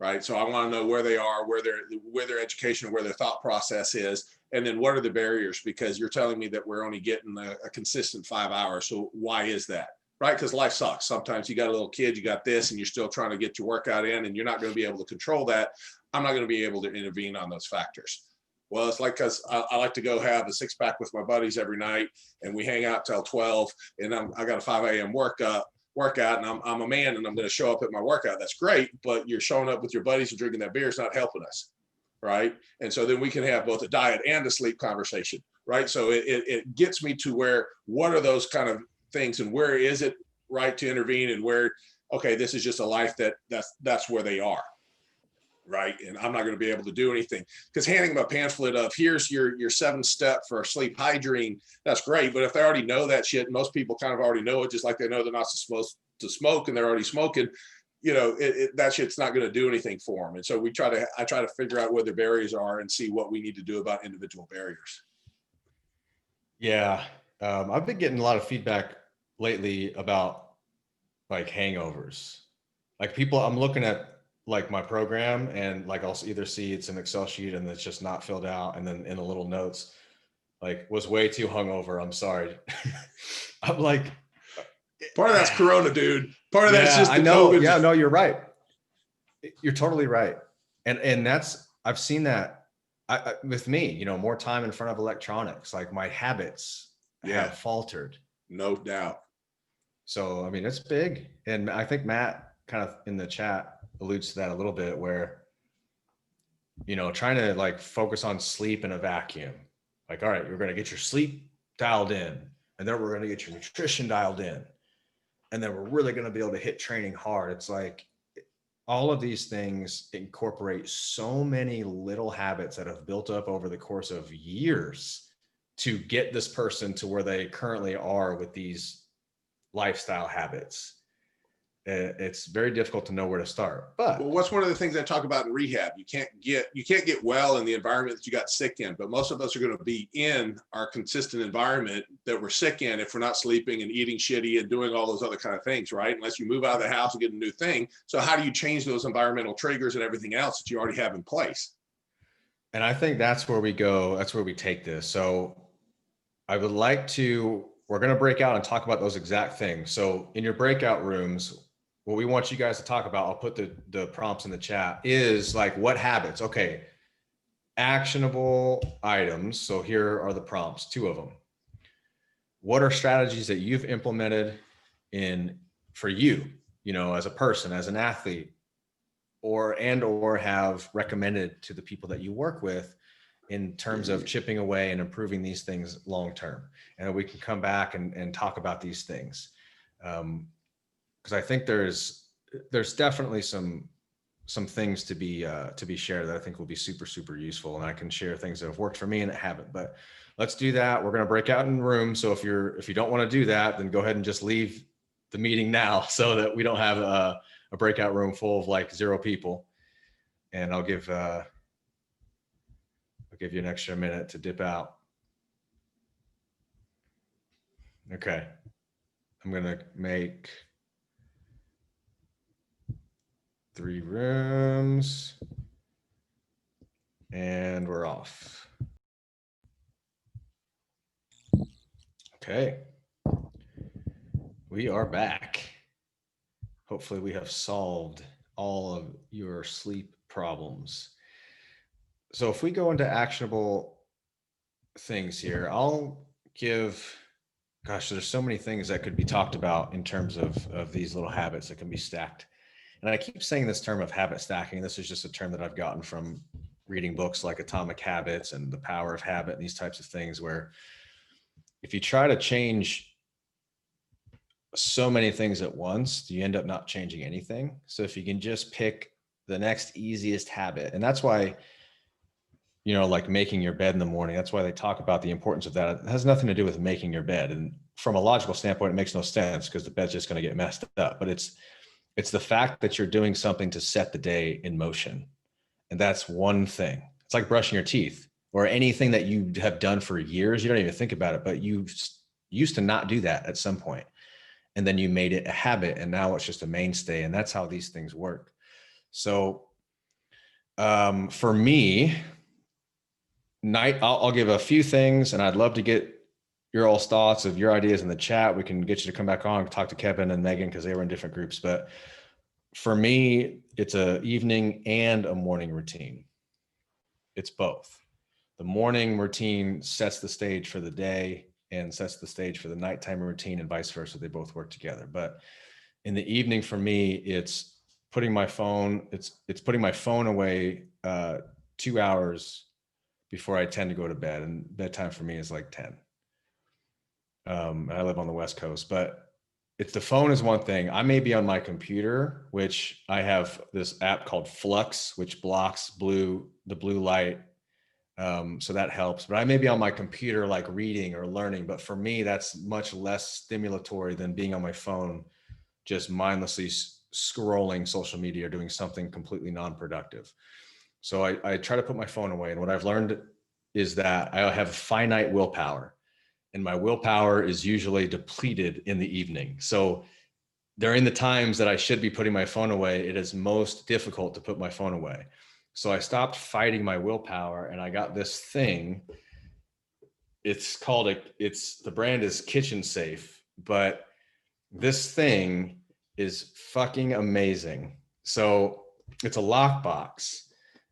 Right. So I want to know where they are, where their education, where their thought process is. And then what are the barriers? Because you're telling me that we're only getting a consistent 5 hours. So why is that? Right. Because life sucks. Sometimes you got a little kid, you got this, and you're still trying to get your workout in, and you're not going to be able to control that. I'm not going to be able to intervene on those factors. Well, it's like, because I like to go have a 6-pack with my buddies every night, and we hang out till 12, and I got a 5 a.m. workout, and I'm a man, and I'm going to show up at my workout. That's great, but you're showing up with your buddies and drinking that beer is not helping us, right? And so then we can have both a diet and a sleep conversation, right? So it gets me to where, what are those kind of things, and where is it right to intervene, and where, okay, this is just a life that's where they are. Right. And I'm not going to be able to do anything, because handing them a pamphlet of here's your 7-step for sleep hygiene, that's great. But if they already know that shit, most people kind of already know it, just like they know they're not supposed to smoke and they're already smoking, that shit's not going to do anything for them. And so I try to figure out where the barriers are and see what we need to do about individual barriers. Yeah. I've been getting a lot of feedback lately about like hangovers. Like people, I'm looking at like my program and like I'll either see it's an Excel sheet and it's just not filled out. And then in the little notes, like was way too hungover. I'm sorry. I'm like, Part of that's Corona, dude. Part of that's just I the know. COVID. Yeah, no, you're right. You're totally right. And that's, I've seen that with me, you know, more time in front of electronics, like my habits have faltered. No doubt. So, I mean, it's big. And I think Matt kind of in the chat alludes to that a little bit where, you know, trying to like focus on sleep in a vacuum. Like, all right, you're going to get your sleep dialed in, and then we're going to get your nutrition dialed in. And then we're really going to be able to hit training hard. It's like all of these things incorporate so many little habits that have built up over the course of years to get this person to where they currently are with these lifestyle habits. It's very difficult to know where to start. But well, what's one of the things I talk about in rehab? You can't get well in the environment that you got sick in, but most of us are going to be in our consistent environment that we're sick in if we're not sleeping and eating shitty and doing all those other kind of things, right? Unless you move out of the house and get a new thing. So how do you change those environmental triggers and everything else that you already have in place? And I think that's where we go. That's where we take this. So I would like to, we're going to break out and talk about those exact things. So in your breakout rooms, what we want you guys to talk about, I'll put the prompts in the chat, is like what habits. Okay, actionable items. So here are the prompts, 2 of them. What are strategies that you've implemented for you, you know, as a person, as an athlete, or have recommended to the people that you work with in terms of chipping away and improving these things long term? And we can come back and talk about these things. Because I think there's definitely some things to be shared that I think will be super, super useful. And I can share things that have worked for me and that haven't. But let's do that. We're going to break out in rooms. So if you don't want to do that, then go ahead and just leave the meeting now so that we don't have a breakout room full of like 0 people. And I'll give you an extra minute to dip out. Okay. I'm going to make 3 rooms and we're off. Okay. We are back. Hopefully we have solved all of your sleep problems. So if we go into actionable things here, I'll give, gosh, there's so many things that could be talked about in terms of these little habits that can be stacked. And I keep saying this term of habit stacking. This is just a term that I've gotten from reading books like Atomic Habits and The Power of Habit and these types of things, where if you try to change so many things at once, you end up not changing anything. So if you can just pick the next easiest habit, and that's why, you know, like making your bed in the morning, that's why they talk about the importance of that. It has nothing to do with making your bed. And from a logical standpoint, it makes no sense because the bed's just going to get messed up. But it's the fact that you're doing something to set the day in motion. And that's one thing. It's like brushing your teeth or anything that you have done for years. You don't even think about it, but you used to not do that at some point. And then you made it a habit and now it's just a mainstay. And that's how these things work. So for me, I'll give a few things and I'd love to get your all's thoughts of your ideas in the chat. We can get you to come back on and talk to Kevin and Megan because they were in different groups. But for me, it's an evening and a morning routine. It's both. The morning routine sets the stage for the day and sets the stage for the nighttime routine and vice versa. They both work together. But in the evening for me, it's putting my phone away 2 hours before I tend to go to bed, and bedtime for me is like 10. I live on the West Coast, but if the phone is one thing, I may be on my computer, which I have this app called Flux, which blocks the blue light. So that helps, but I may be on my computer, like reading or learning, but for me, that's much less stimulatory than being on my phone, just mindlessly scrolling social media or doing something completely non-productive. So I try to put my phone away. And what I've learned is that I have finite willpower and my willpower is usually depleted in the evening. So during the times that I should be putting my phone away, it is most difficult to put my phone away. So I stopped fighting my willpower, and I got this thing. It's called the brand is Kitchen Safe, but this thing is fucking amazing. So it's a lockbox,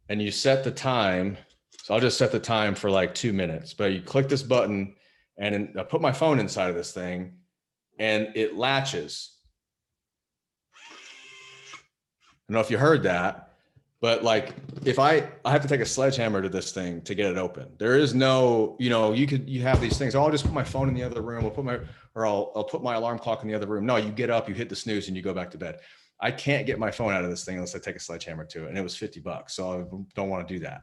and you set the time. So I'll just set the time for like 2 minutes, but you click this button, and I put my phone inside of this thing, and it latches. I don't know if you heard that, but like if I have to take a sledgehammer to this thing to get it open. There is no, you have these things. Oh, I'll just put my phone in the other room. I'll put my alarm clock in the other room. No, you get up, you hit the snooze, and you go back to bed. I can't get my phone out of this thing unless I take a sledgehammer to it. And it was $50. So I don't want to do that.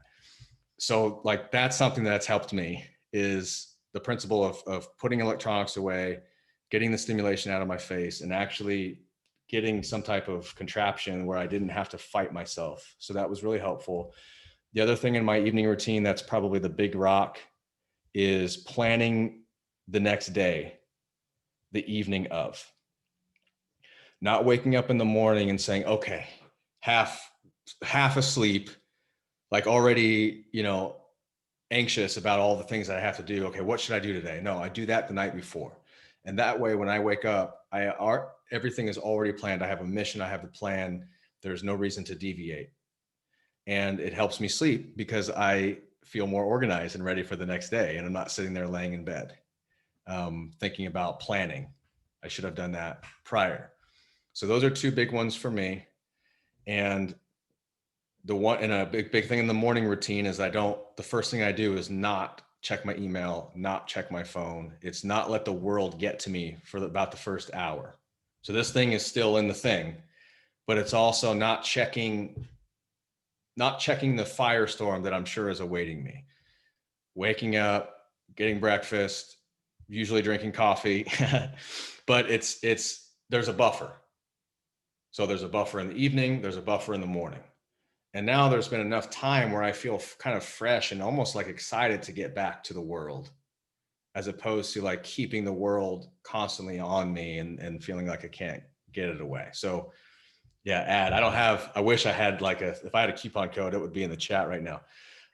So like, that's something that's helped me, is the principle of putting electronics away, getting the stimulation out of my face, and actually getting some type of contraption where I didn't have to fight myself. So that was really helpful. The other thing in my evening routine, that's probably the big rock, is planning the next day, the evening of. Not waking up in the morning and saying, okay, half asleep, like already, anxious about all the things that I have to do. Okay, what should I do today? No, I do that the night before. And that way, when I wake up, everything is already planned. I have a mission, I have the plan. There's no reason to deviate. And it helps me sleep because I feel more organized and ready for the next day. And I'm not sitting there laying in bed, thinking about planning. I should have done that prior. So those are two big ones for me. And a big thing in the morning routine is the first thing I do is not check my email, not check my phone. It's not let the world get to me for about the first hour. So this thing is still in the thing, but it's also not checking the firestorm that I'm sure is awaiting me. Waking up, getting breakfast, usually drinking coffee, but there's a buffer. So there's a buffer in the evening, there's a buffer in the morning. And now there's been enough time where I feel kind of fresh and almost like excited to get back to the world, as opposed to like keeping the world constantly on me and feeling like I can't get it away. So yeah, I wish I had if I had a coupon code, it would be in the chat right now.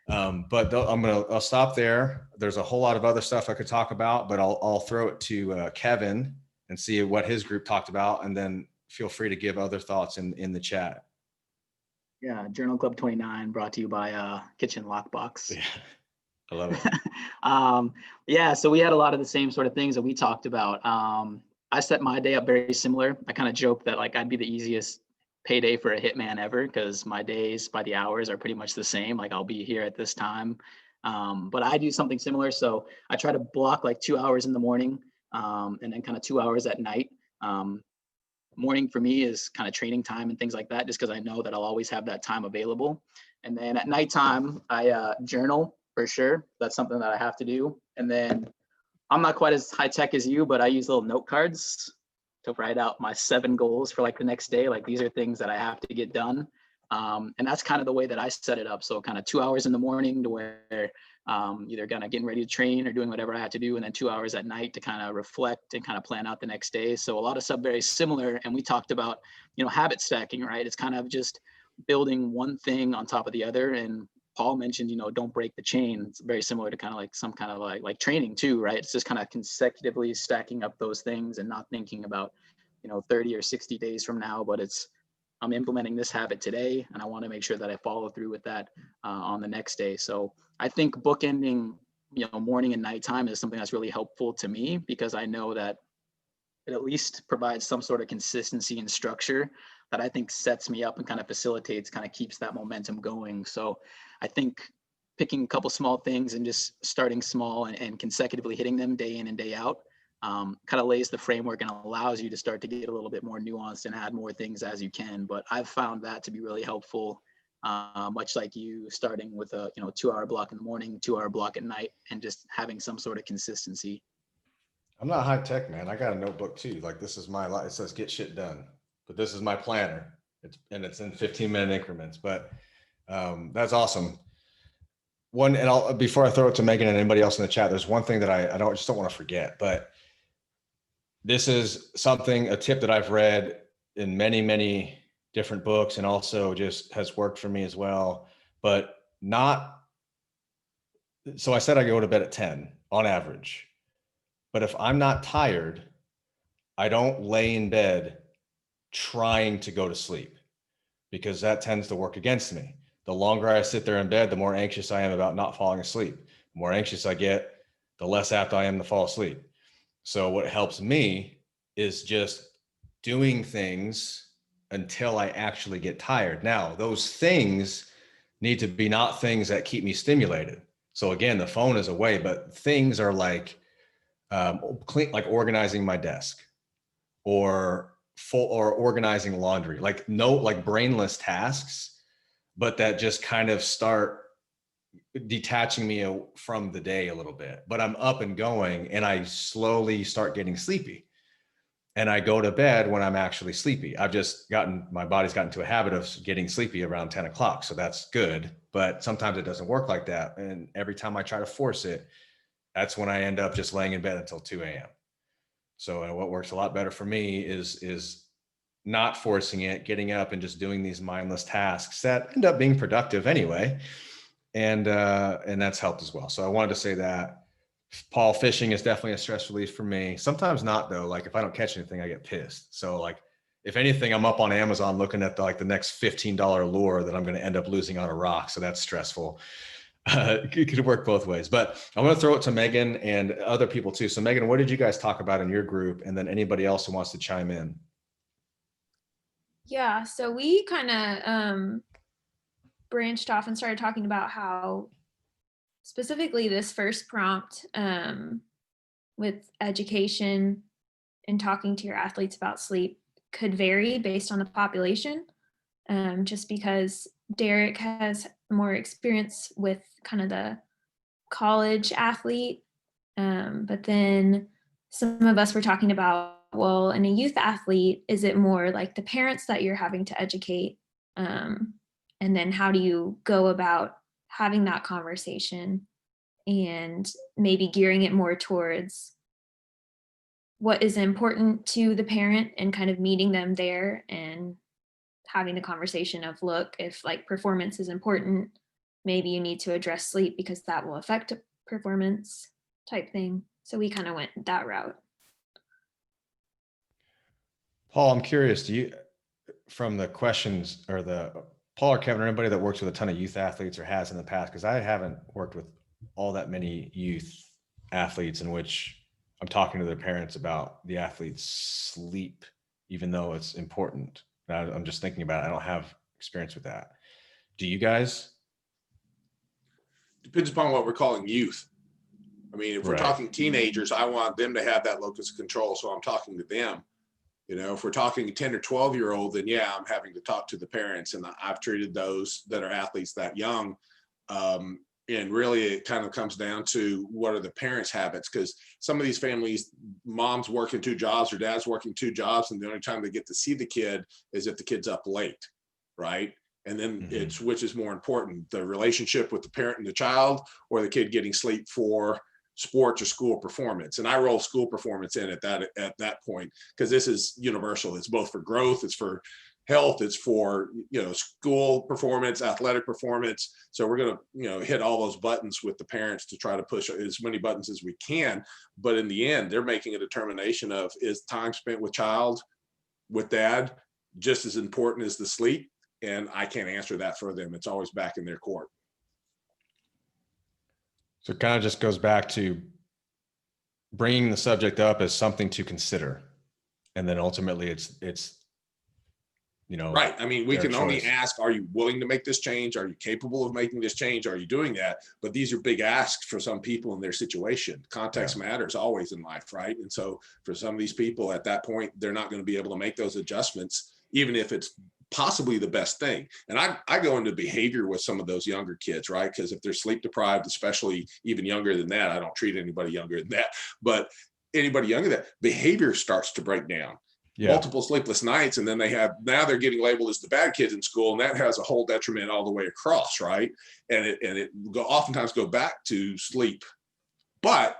But I'll stop there. There's a whole lot of other stuff I could talk about, but I'll throw it to Kevin and see what his group talked about. And then feel free to give other thoughts in the chat. Yeah, Journal Club 29 brought to you by Kitchen Lockbox. Yeah, I love it. Yeah, so we had a lot of the same sort of things that we talked about. I set my day up very similar. I kind of joked that like I'd be the easiest payday for a hitman ever, because my days by the hours are pretty much the same. Like I'll be here at this time. But I do something similar. So I try to block like 2 hours in the morning and then kind of 2 hours at night. Morning for me is kind of training time and things like that, just because I know that I'll always have that time available. And then at nighttime, I journal for sure. That's something that I have to do. And then I'm not quite as high tech as you, but I use little note cards to write out my 7 goals for like the next day. Like these are things that I have to get done. And that's kind of the way that I set it up. So kind of 2 hours in the morning to where either kind of getting ready to train or doing whatever I had to do, and then 2 hours at night to kind of reflect and kind of plan out the next day. So a lot of stuff very similar. And we talked about, habit stacking, right? It's kind of just building one thing on top of the other. And Paul mentioned, don't break the chain. It's very similar to kind of like some kind of like training too, right? It's just kind of consecutively stacking up those things and not thinking about, 30 or 60 days from now, but I'm implementing this habit today, and I want to make sure that I follow through with that on the next day. So I think bookending, morning and nighttime is something that's really helpful to me, because I know that it at least provides some sort of consistency and structure that I think sets me up and kind of facilitates, kind of keeps that momentum going. So I think picking a couple small things and just starting small and consecutively hitting them day in and day out kind of lays the framework and allows you to start to get a little bit more nuanced and add more things as you can. But I've found that to be really helpful, much like you, starting with a 2 hour block in the morning, 2 hour block at night, and just having some sort of consistency. I'm not high tech, man. I got a notebook too. Like this is my life. It says get shit done, but this is my planner. It's in 15-minute increments. But that's awesome. Before I throw it to Megan and anybody else in the chat, there's one thing that I don't want to forget, but this is a tip that I've read in many, many different books, and also just has worked for me as well, but so I said I go to bed at 10 on average, but if I'm not tired, I don't lay in bed trying to go to sleep, because that tends to work against me. The longer I sit there in bed, the more anxious I am about not falling asleep. The more anxious I get, the less apt I am to fall asleep. So what helps me is just doing things until I actually get tired. Now, those things need to be not things that keep me stimulated. So again, the phone is away, but things are like like organizing my desk, or organizing laundry, like brainless tasks, but that just kind of start detaching me from the day a little bit. But I'm up and going, and I slowly start getting sleepy, and I go to bed when I'm actually sleepy. My body's gotten to a habit of getting sleepy around 10 o'clock. So that's good, but sometimes it doesn't work like that. And every time I try to force it, that's when I end up just laying in bed until 2 a.m. So what works a lot better for me is not forcing it, getting up and just doing these mindless tasks that end up being productive anyway. And that's helped as well. So I wanted to say that. Paul, fishing is definitely a stress relief for me. Sometimes not though. Like if I don't catch anything, I get pissed. So like, if anything, I'm up on Amazon looking at the next $15 lure that I'm going to end up losing on a rock. So that's stressful. It could work both ways, but I'm going to throw it to Megan and other people too. So Megan, what did you guys talk about in your group? And then anybody else who wants to chime in? Yeah, so we kind of branched off and started talking about how specifically this first prompt with education and talking to your athletes about sleep could vary based on the population, just because Derek has more experience with kind of the college athlete, but then some of us were talking about, well, in a youth athlete, is it more like the parents that you're having to educate, and then how do you go about having that conversation and maybe gearing it more towards what is important to the parent and kind of meeting them there and having the conversation of, look, if like performance is important, maybe you need to address sleep because that will affect performance type thing. So we kind of went that route. Paul, I'm curious, from the questions, or Paul or Kevin or anybody that works with a ton of youth athletes or has in the past, because I haven't worked with all that many youth athletes in which I'm talking to their parents about the athlete's sleep, even though it's important. I'm just thinking about it. I don't have experience with that. Do you guys? Depends upon what we're calling youth. I mean, if we're Right. talking teenagers, I want them to have that locus of control. So I'm talking to them. You know, if we're talking 10 or 12-year-old, then yeah, I'm having to talk to the parents. And I've treated those that are athletes that young. And really it kind of comes down to what are the parents' habits, because some of these families, mom's working 2 jobs or dad's working 2 jobs, and the only time they get to see the kid is if the kid's up late, right? And then it's which is more important, the relationship with the parent and the child, or the kid getting sleep for sports or school performance. And I roll school performance in at that point, because this is universal. It's both for growth, it's for health, it's for, school performance, athletic performance. So we're going to, hit all those buttons with the parents to try to push as many buttons as we can. But in the end, they're making a determination of, is time spent with child, with dad, just as important as the sleep? And I can't answer that for them. It's always back in their court. So it kind of just goes back to bringing the subject up as something to consider. And then ultimately it's right. I mean, we can only choice. ask, are you willing to make this change? Are you capable of making this change? Are you doing that? But these are big asks for some people in their situation. Context matters always in life, right? And so for some of these people at that point, they're not going to be able to make those adjustments, even if it's possibly the best thing. And I go into behavior with some of those younger kids, right? Because if they're sleep deprived, especially even younger than that, I don't treat anybody younger than that, but anybody younger than that, behavior starts to break down. Multiple sleepless nights, and then now they're getting labeled as the bad kids in school, and that has a whole detriment all the way across, right? And it oftentimes go back to sleep. But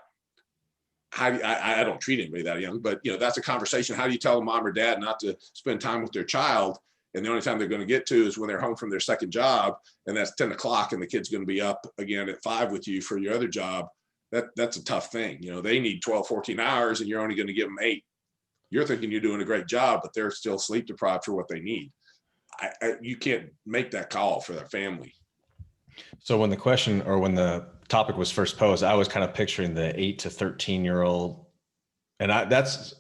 I don't treat anybody that young, but that's a conversation. How do you tell a mom or dad not to spend time with their child? And the only time they're going to get to is when they're home from their second job, and that's 10 o'clock, and the kid's going to be up again at 5 with you for your other job. That's a tough thing. They need 12, 14 hours, and you're only going to give them 8. You're thinking you're doing a great job, but they're still sleep deprived for what they need. You can't make that call for their family. So when the question or when the topic was first posed, I was kind of picturing the 8 to 13-year-old, and that's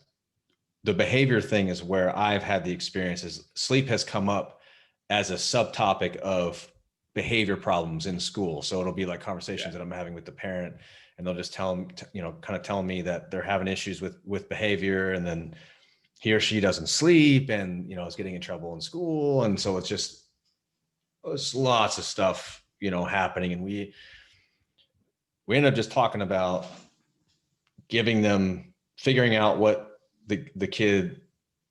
the behavior thing is where I've had the experiences. Sleep has come up as a subtopic of behavior problems in school. So it'll be like conversations that I'm having with the parent, and they'll just tell them, kind of telling me that they're having issues with behavior, and then he or she doesn't sleep and, is getting in trouble in school. And so it's lots of stuff, happening. And we end up just talking about figuring out what the kid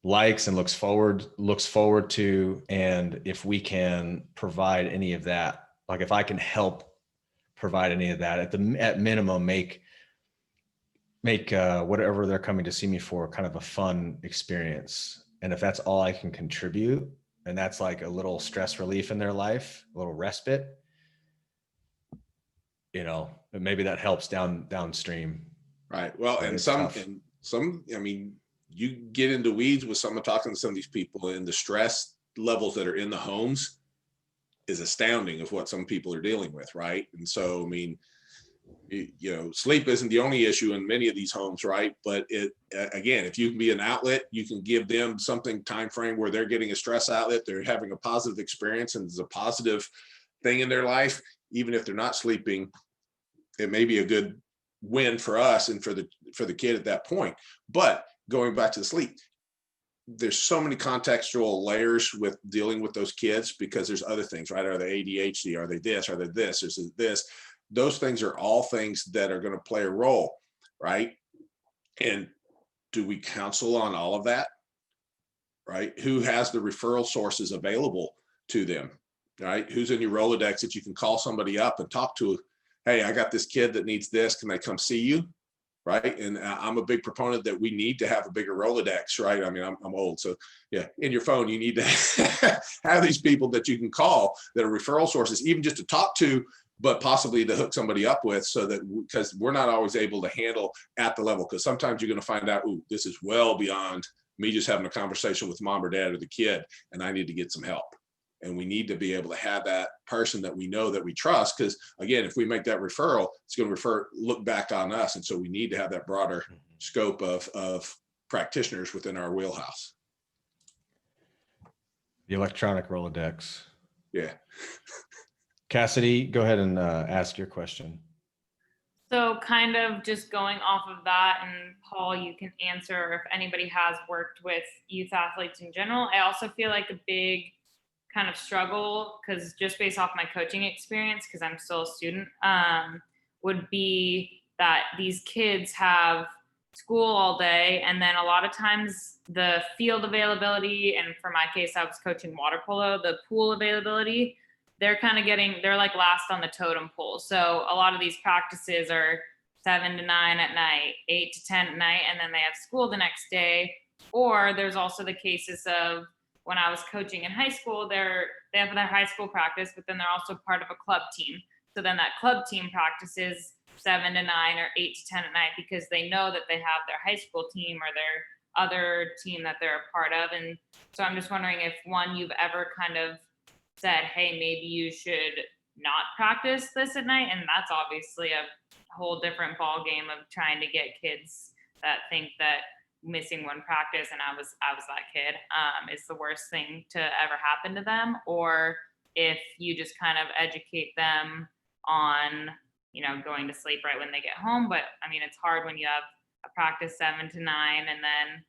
likes and looks forward to. And if we can provide any of that, like if I can help provide any of that at minimum, make whatever they're coming to see me for kind of a fun experience. And if that's all I can contribute, and that's like a little stress relief in their life, a little respite, maybe that helps downstream. Right. Well, and some, you get into weeds with someone talking to some of these people, and the stress levels that are in the homes is astounding of what some people are dealing with. Right. And so, sleep isn't the only issue in many of these homes, right? But again, if you can be an outlet, you can give them something time frame where they're getting a stress outlet, they're having a positive experience, and it's a positive thing in their life, even if they're not sleeping. It may be a good win for us and for the kid at that point. But going back to the sleep, there's so many contextual layers with dealing with those kids, because there's other things, right? Are they ADHD? Are they this? Are they this? Is it this? Those things are all things that are going to play a role, right? And do we counsel on all of that, right? Who has the referral sources available to them, right? Who's in your Rolodex that you can call somebody up and talk to? Hey, I got this kid that needs this. Can they come see you? Right. And I'm a big proponent that we need to have a bigger Rolodex, right? I'm old. So yeah, in your phone, you need to have these people that you can call that are referral sources, even just to talk to, but possibly to hook somebody up with, so that, because we're not always able to handle at the level, because sometimes you're going to find out, ooh, this is well beyond me just having a conversation with mom or dad or the kid, and I need to get some help. And we need to be able to have that person that we know, that we trust, because again, if we make that referral, it's going to look back on us. And so we need to have that broader scope of practitioners within our wheelhouse. The electronic Rolodex. Yeah. Cassidy, go ahead and ask your question. So kind of just going off of that, and Paul, you can answer if anybody has worked with youth athletes in general. I also feel like a big kind of struggle, because just based off my coaching experience, because I'm still a student, would be that these kids have school all day, and then a lot of times the field availability, and for my case, I was coaching water polo, the pool availability, they're like last on the totem pole. So a lot of these practices are 7 to 9 at night, 8 to 10 at night, and then they have school the next day. Or there's also the cases of, when I was coaching in high school, they have their high school practice, but then they're also part of a club team. So then that club team practices 7 to 9 or 8 to 10 at night, because they know that they have their high school team or their other team that they're a part of. And so I'm just wondering if, one, you've ever kind of said, hey, maybe you should not practice this at night. And that's obviously a whole different ball game of trying to get kids that think that missing one practice, and I was that kid, is the worst thing to ever happen to them. Or if you just kind of educate them on, going to sleep right when they get home. But it's hard when you have a practice 7 to 9 and then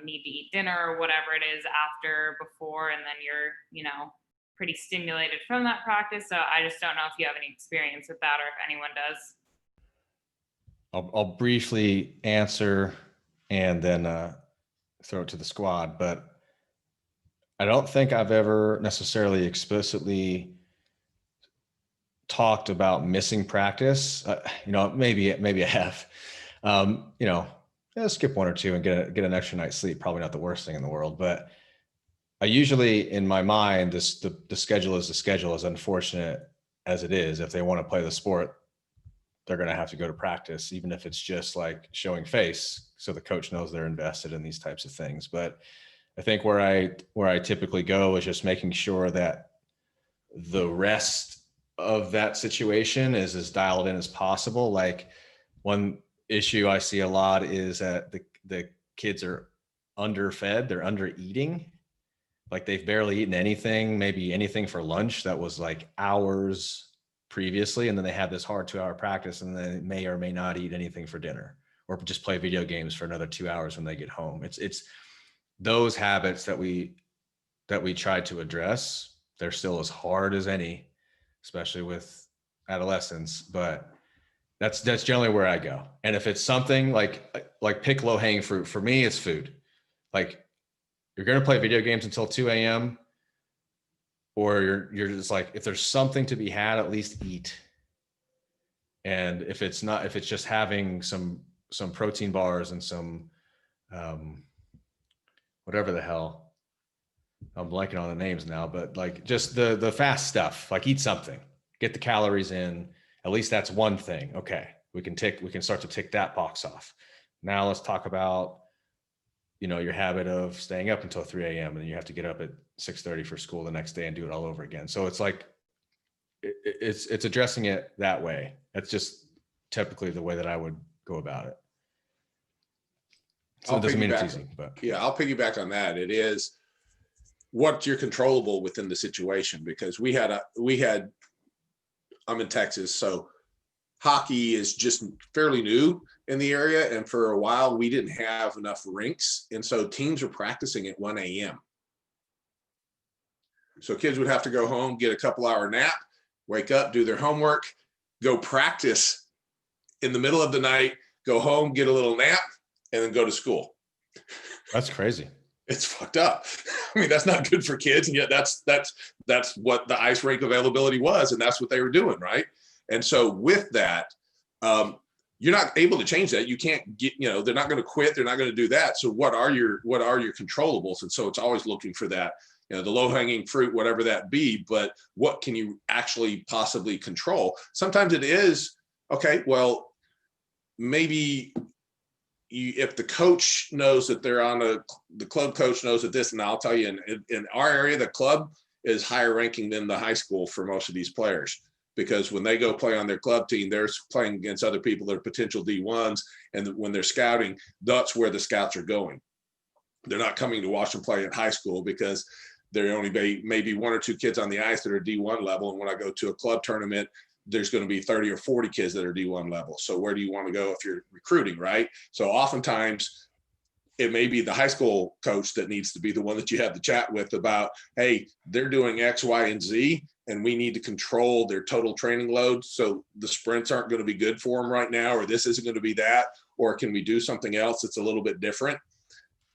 need to eat dinner or whatever it is after, before, and then you're, pretty stimulated from that practice. So I just don't know if you have any experience with that, or if anyone does. I'll briefly answer and then throw it to the squad. But I don't think I've ever necessarily explicitly talked about missing practice. Maybe I have. You know, yeah, skip one or two and get an extra night's sleep. Probably not the worst thing in the world, but I usually, in my mind, the schedule is the schedule, as unfortunate as it is. If they want to play the sport, they're going to have to go to practice, even if it's just like showing face, so the coach knows they're invested in these types of things. But I think where I typically go is just making sure that the rest of that situation is as dialed in as possible. Like, one issue I see a lot is that the kids are underfed, they're under eating. Like, they've barely eaten anything, maybe anything for lunch that was like hours previously. And then they have this hard 2-hour practice, and then they may or may not eat anything for dinner, or just play video games for another 2 hours when they get home. It's those habits that we try to address. They're still as hard as any, especially with adolescents, but that's generally where I go. And if it's something like pick low hanging fruit, for me, it's food. Like, you're going to play video games until 2 a.m. or you're just like, if there's something to be had, at least eat. And if it's just having some protein bars and some, whatever the hell, I'm blanking on the names now, but like just the fast stuff, like eat something, get the calories in. At least that's one thing. Okay. We can start to tick that box off. Now let's talk about, your habit of staying up until 3 a.m. and you have to get up at 6:30 for school the next day and do it all over again. So it's like, it's addressing it that way. That's just typically the way that I would go about it. So it doesn't mean it's easy, but yeah, I'll piggyback on that. It is what you're controllable within the situation, because I'm in Texas, so hockey is just fairly new in the area. And for a while we didn't have enough rinks. And so teams were practicing at 1 a.m. So kids would have to go home, get a couple-hour nap, wake up, do their homework, go practice in the middle of the night, go home, get a little nap, and then go to school. That's crazy. It's fucked up. I mean, that's not good for kids. And yet that's what the ice rink availability was. And that's what they were doing. Right. And so with that, you're not able to change that. You can't get, they're not going to quit. They're not going to do that. So what are your controllables? And so it's always looking for that, the low hanging fruit, whatever that be, but what can you actually possibly control? Sometimes it is, okay, well, maybe if the coach knows that they're the club coach knows that this, and I'll tell you, in our area, the club is higher ranking than the high school for most of these players, because when they go play on their club team, they're playing against other people that are potential D1s. And when they're scouting, that's where the scouts are going. They're not coming to watch them play at high school, because there only maybe 1 or 2 kids on the ice that are D1 level. And when I go to a club tournament, there's going to be 30 or 40 kids that are D1 level. So where do you want to go if you're recruiting, right? So oftentimes it may be the high school coach that needs to be the one that you have the chat with about, hey, they're doing X, Y, and Z, and we need to control their total training load. So the sprints aren't going to be good for them right now, or this isn't going to be that, or can we do something else that's a little bit different?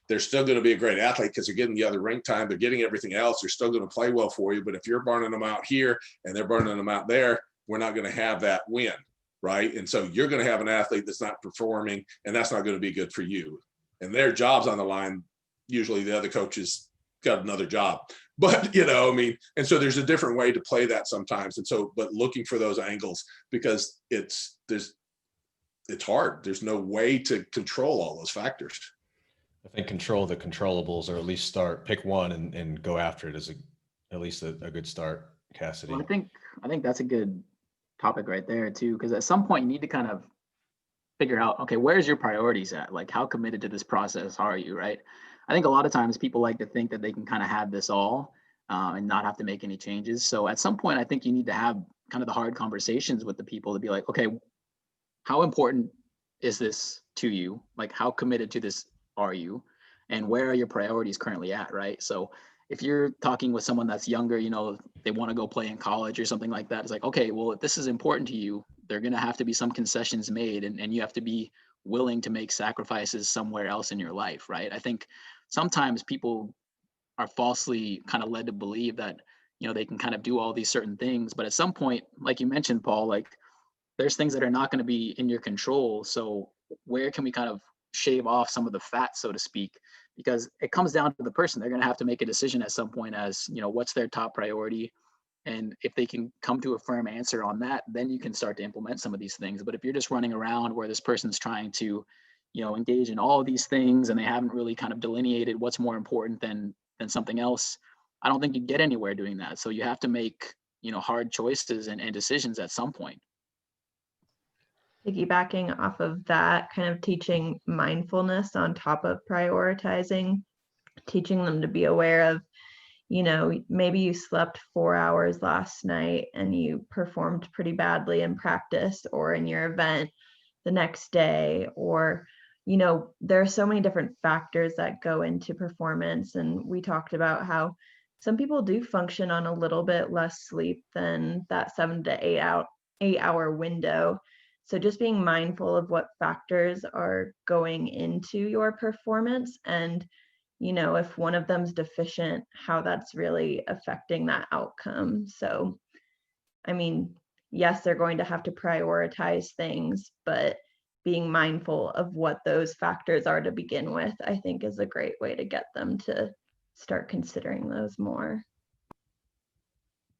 They're still going to be a great athlete because they're getting the other rink time. They're getting everything else. They're still going to play well for you. But if you're burning them out here and they're burning them out there, we're not going to have that win, right? And so you're going to have an athlete that's not performing, and that's not going to be good for you. And their job's on the line. Usually the other coaches got another job, but and so there's a different way to play that sometimes. And so, but looking for those angles, because it's hard. There's no way to control all those factors. I think control the controllables, or at least pick one and go after it is at least a good start, Cassidy. Well, I think that's a good topic right there too, because at some point you need to kind of figure out, okay, where's your priorities at? Like, how committed to this process are you, right? I think a lot of times people like to think that they can kind of have this all and not have to make any changes. So at some point, I think you need to have kind of the hard conversations with the people to be like, okay, how important is this to you? Like, how committed to this are you? And where are your priorities currently at, right? So if you're talking with someone that's younger, they want to go play in college or something like that, it's like, okay, well, if this is important to you, there are going to have to be some concessions made, and you have to be willing to make sacrifices somewhere else in your life, right? I think sometimes people are falsely kind of led to believe that, they can kind of do all these certain things, but at some point, like you mentioned, Paul, like there's things that are not going to be in your control. So where can we kind of shave off some of the fat, so to speak, because it comes down to the person. They're going to have to make a decision at some point as, what's their top priority. And if they can come to a firm answer on that, then you can start to implement some of these things. But if you're just running around where this person's trying to, engage in all of these things and they haven't really kind of delineated what's more important than something else, I don't think you get anywhere doing that. So you have to make, hard choices and decisions at some point. Piggybacking off of that, kind of teaching mindfulness on top of prioritizing, teaching them to be aware of, maybe you slept 4 hours last night and you performed pretty badly in practice or in your event the next day, or, there are so many different factors that go into performance. And we talked about how some people do function on a little bit less sleep than that 7 to 8 hour window. So just being mindful of what factors are going into your performance, and, if one of them's deficient, how that's really affecting that outcome. So, I mean, yes, they're going to have to prioritize things, but being mindful of what those factors are to begin with, I think is a great way to get them to start considering those more.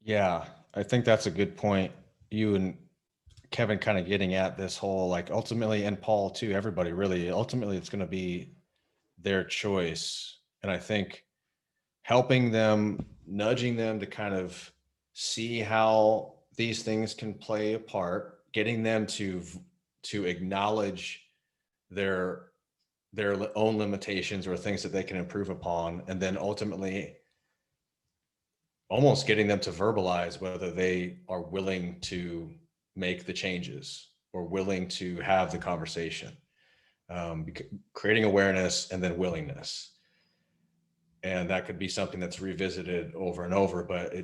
Yeah, I think that's a good point. You and Kevin kind of getting at this whole, like, ultimately, and Paul too, everybody really, ultimately it's going to be their choice. And I think helping them, nudging them to kind of see how these things can play a part, getting them to acknowledge their own limitations or things that they can improve upon, and then ultimately almost getting them to verbalize whether they are willing to make the changes or willing to have the conversation. Creating awareness and then willingness. And that could be something that's revisited over and over, but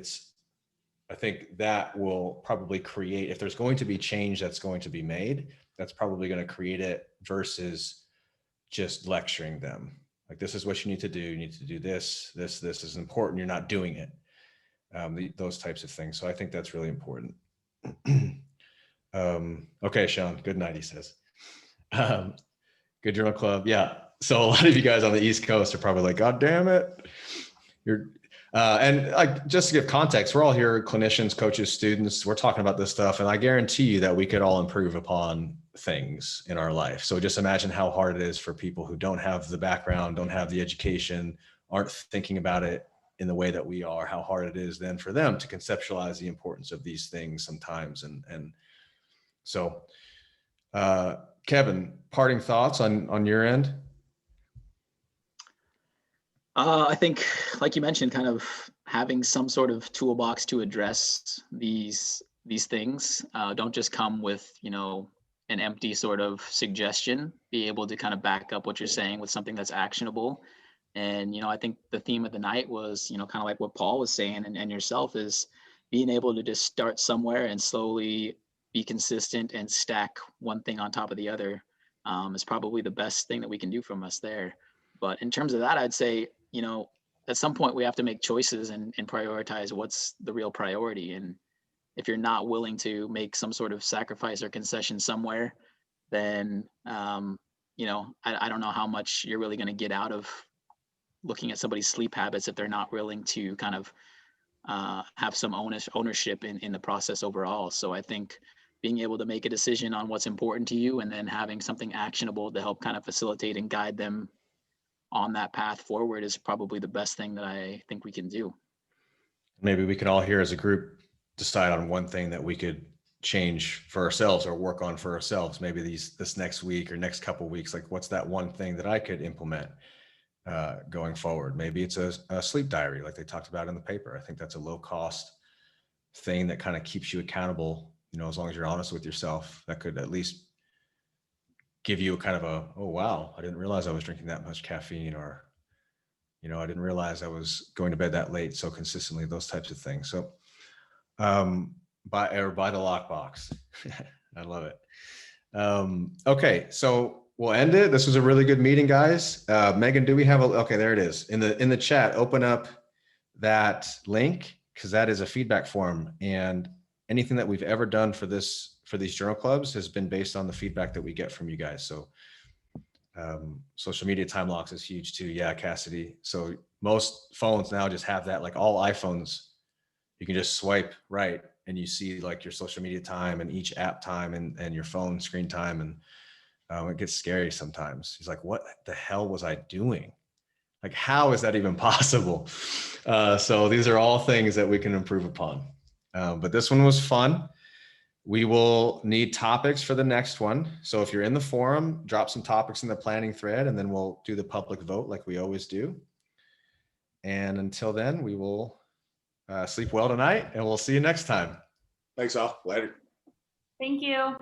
I think that will probably create, if there's going to be change that's going to be made, that's probably going to create it versus just lecturing them. Like, this is what you need to do. You need to do this is important. You're not doing it. Those types of things. So I think that's really important. Okay, Sean, good night, he says. Good Journal Club. Yeah. So a lot of you guys on the East Coast are probably like, God damn it. And like, just to give context, we're all here, clinicians, coaches, students, we're talking about this stuff. And I guarantee you that we could all improve upon things in our life. So just imagine how hard it is for people who don't have the background, don't have the education, aren't thinking about it in the way that we are, how hard it is then for them to conceptualize the importance of these things sometimes. And so, Kevin, parting thoughts on your end? I think, like you mentioned, kind of having some sort of toolbox to address these things. Don't just come with, an empty sort of suggestion. Be able to kind of back up what you're saying with something that's actionable. And, I think the theme of the night was, kind of like what Paul was saying and yourself, is being able to just start somewhere and slowly be consistent and stack one thing on top of the other is probably the best thing that we can do from us there. But in terms of that, I'd say, at some point we have to make choices and prioritize what's the real priority. And if you're not willing to make some sort of sacrifice or concession somewhere, then, I don't know how much you're really going to get out of looking at somebody's sleep habits if they're not willing to kind of have some ownership in the process overall. So I think being able to make a decision on what's important to you and then having something actionable to help kind of facilitate and guide them on that path forward is probably the best thing that I think we can do. Maybe we can all here as a group decide on one thing that we could change for ourselves or work on for ourselves. Maybe this next week or next couple of weeks, like, what's that one thing that I could implement going forward? Maybe it's a sleep diary, like they talked about in the paper. I think that's a low cost thing that kind of keeps you accountable. As long as you're honest with yourself, that could at least give you a kind of oh, wow, I didn't realize I was drinking that much caffeine, or, I didn't realize I was going to bed that late so consistently, those types of things. So buy the lockbox. I love it. Okay, so we'll end it. This was a really good meeting, guys. Megan, do we have okay, there it is. In the chat, open up that link, because that is a feedback form. And anything that we've ever done for these journal clubs has been based on the feedback that we get from you guys. So Social media time locks is huge too. Yeah, Cassidy. So most phones now just have that, like all iPhones, you can just swipe right and you see like your social media time and each app time and your phone screen time. And it gets scary sometimes. He's like, what the hell was I doing? Like, how is that even possible? So these are all things that we can improve upon. But this one was fun. We will need topics for the next one. So if you're in the forum, drop some topics in the planning thread, and then we'll do the public vote like we always do. And until then, we will sleep well tonight, and we'll see you next time. Thanks all. Later. Thank you.